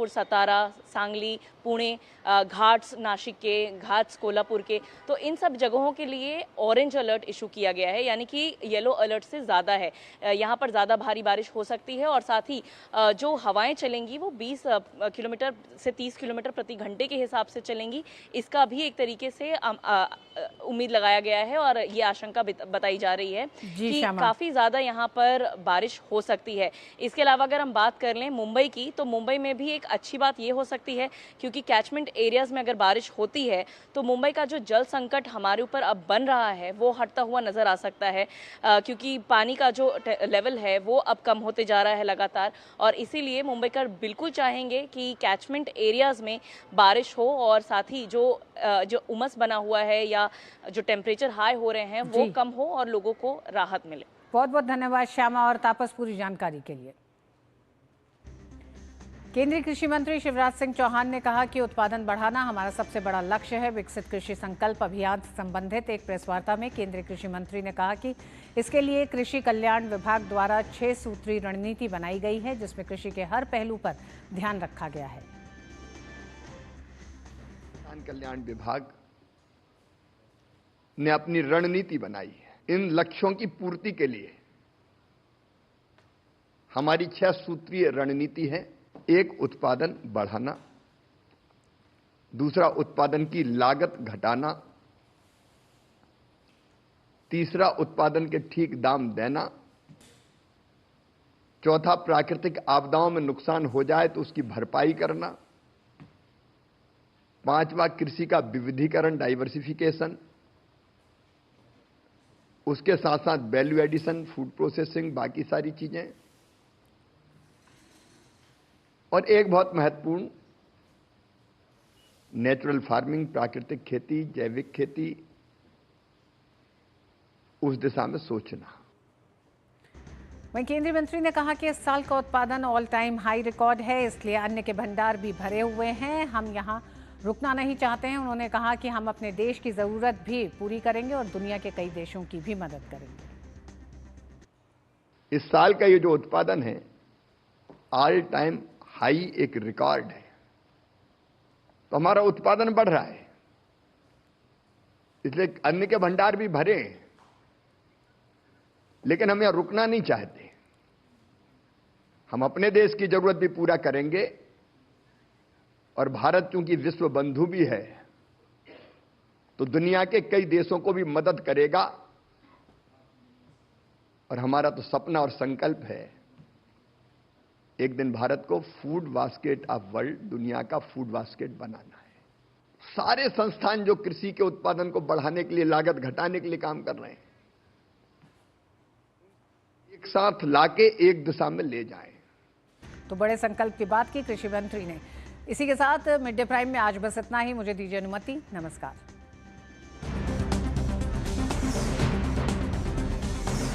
सतारा, सांगली, पुणे, घाट्स नासिक के, घाट्स कोल्हापुर के, तो इन सब जगहों के लिए ऑरेंज अलर्ट इशू किया गया है, यानी कि येलो अलर्ट से ज़्यादा है। यहाँ पर ज़्यादा भारी बारिश हो सकती है और साथ ही जो हवाएं चलेंगी वो 20 किलोमीटर से 30 किलोमीटर प्रति घंटे के हिसाब से चलेंगी। इसका भी एक तरीके से उम्मीद लगाया गया है और ये आशंका बताई जा रही है कि काफ़ी ज़्यादा यहाँ पर बारिश हो सकती है। इसके अलावा अगर हम बात कर लें मुंबई की, तो मुंबई में भी एक अच्छी बात ये हो सकती है, क्योंकि कैचमेंट एरियाज में अगर बारिश होती है तो मुंबई का जो जल संकट हमारे ऊपर अब बन रहा है वो हटता हुआ नजर आ सकता है, क्योंकि पानी का जो लेवल है वो अब कम होते जा रहा है लगातार। और इसीलिए मुंबईकर बिल्कुल चाहेंगे कि कैचमेंट एरियाज में बारिश हो और साथ ही जो उमस बना हुआ है या जो टेम्परेचर हाई हो रहे हैं वो कम हो और लोगों को राहत मिले। बहुत बहुत धन्यवाद श्यामा और तापस पूरी जानकारी के लिए। केंद्रीय कृषि मंत्री शिवराज सिंह चौहान ने कहा कि उत्पादन बढ़ाना हमारा सबसे बड़ा लक्ष्य है। विकसित कृषि संकल्प अभियान से संबंधित एक प्रेस वार्ता में केंद्रीय कृषि मंत्री ने कहा कि इसके लिए कृषि कल्याण विभाग द्वारा 6 सूत्री रणनीति बनाई गई है, जिसमें कृषि के हर पहलू पर ध्यान रखा गया है। किसान कल्याण विभाग ने अपनी रणनीति बनाई है। इन लक्ष्यों की पूर्ति के लिए हमारी 6 सूत्रीय रणनीति है। एक, उत्पादन बढ़ाना। दूसरा, उत्पादन की लागत घटाना। तीसरा, उत्पादन के ठीक दाम देना। चौथा, प्राकृतिक आपदाओं में नुकसान हो जाए तो उसकी भरपाई करना। पांचवा, कृषि का विविधीकरण, डाइवर्सिफिकेशन। उसके साथ साथ वैल्यू एडिशन, फूड प्रोसेसिंग, बाकी सारी चीजें। और एक बहुत महत्वपूर्ण, नेचुरल फार्मिंग, प्राकृतिक खेती, जैविक खेती, उस दिशा में सोचना। वहीं केंद्रीय मंत्री ने कहा कि इस साल का उत्पादन ऑल टाइम हाई रिकॉर्ड है, इसलिए अन्न के भंडार भी भरे हुए हैं। हम यहां रुकना नहीं चाहते हैं। उन्होंने कहा कि हम अपने देश की जरूरत भी पूरी करेंगे और दुनिया के कई देशों की भी मदद करेंगे। इस साल का ये जो उत्पादन है ऑल टाइम हाई, एक रिकॉर्ड है। तो हमारा उत्पादन बढ़ रहा है, इसलिए अन्न के भंडार भी भरे हैं। लेकिन हम यहां रुकना नहीं चाहते। हम अपने देश की जरूरत भी पूरा करेंगे और भारत चूंकि विश्व बंधु भी है तो दुनिया के कई देशों को भी मदद करेगा। और हमारा तो सपना और संकल्प है एक दिन भारत को फूड बास्केट ऑफ वर्ल्ड, दुनिया का फूड बास्केट बनाना है। सारे संस्थान जो कृषि के उत्पादन को बढ़ाने के लिए, लागत घटाने के लिए काम कर रहे हैं, एक साथ लाके एक दिशा में ले जाएं। तो बड़े संकल्प की बात की कृषि मंत्री ने। इसी के साथ मिड डे प्राइम में आज बस इतना ही। मुझे दीजिए अनुमति। नमस्कार।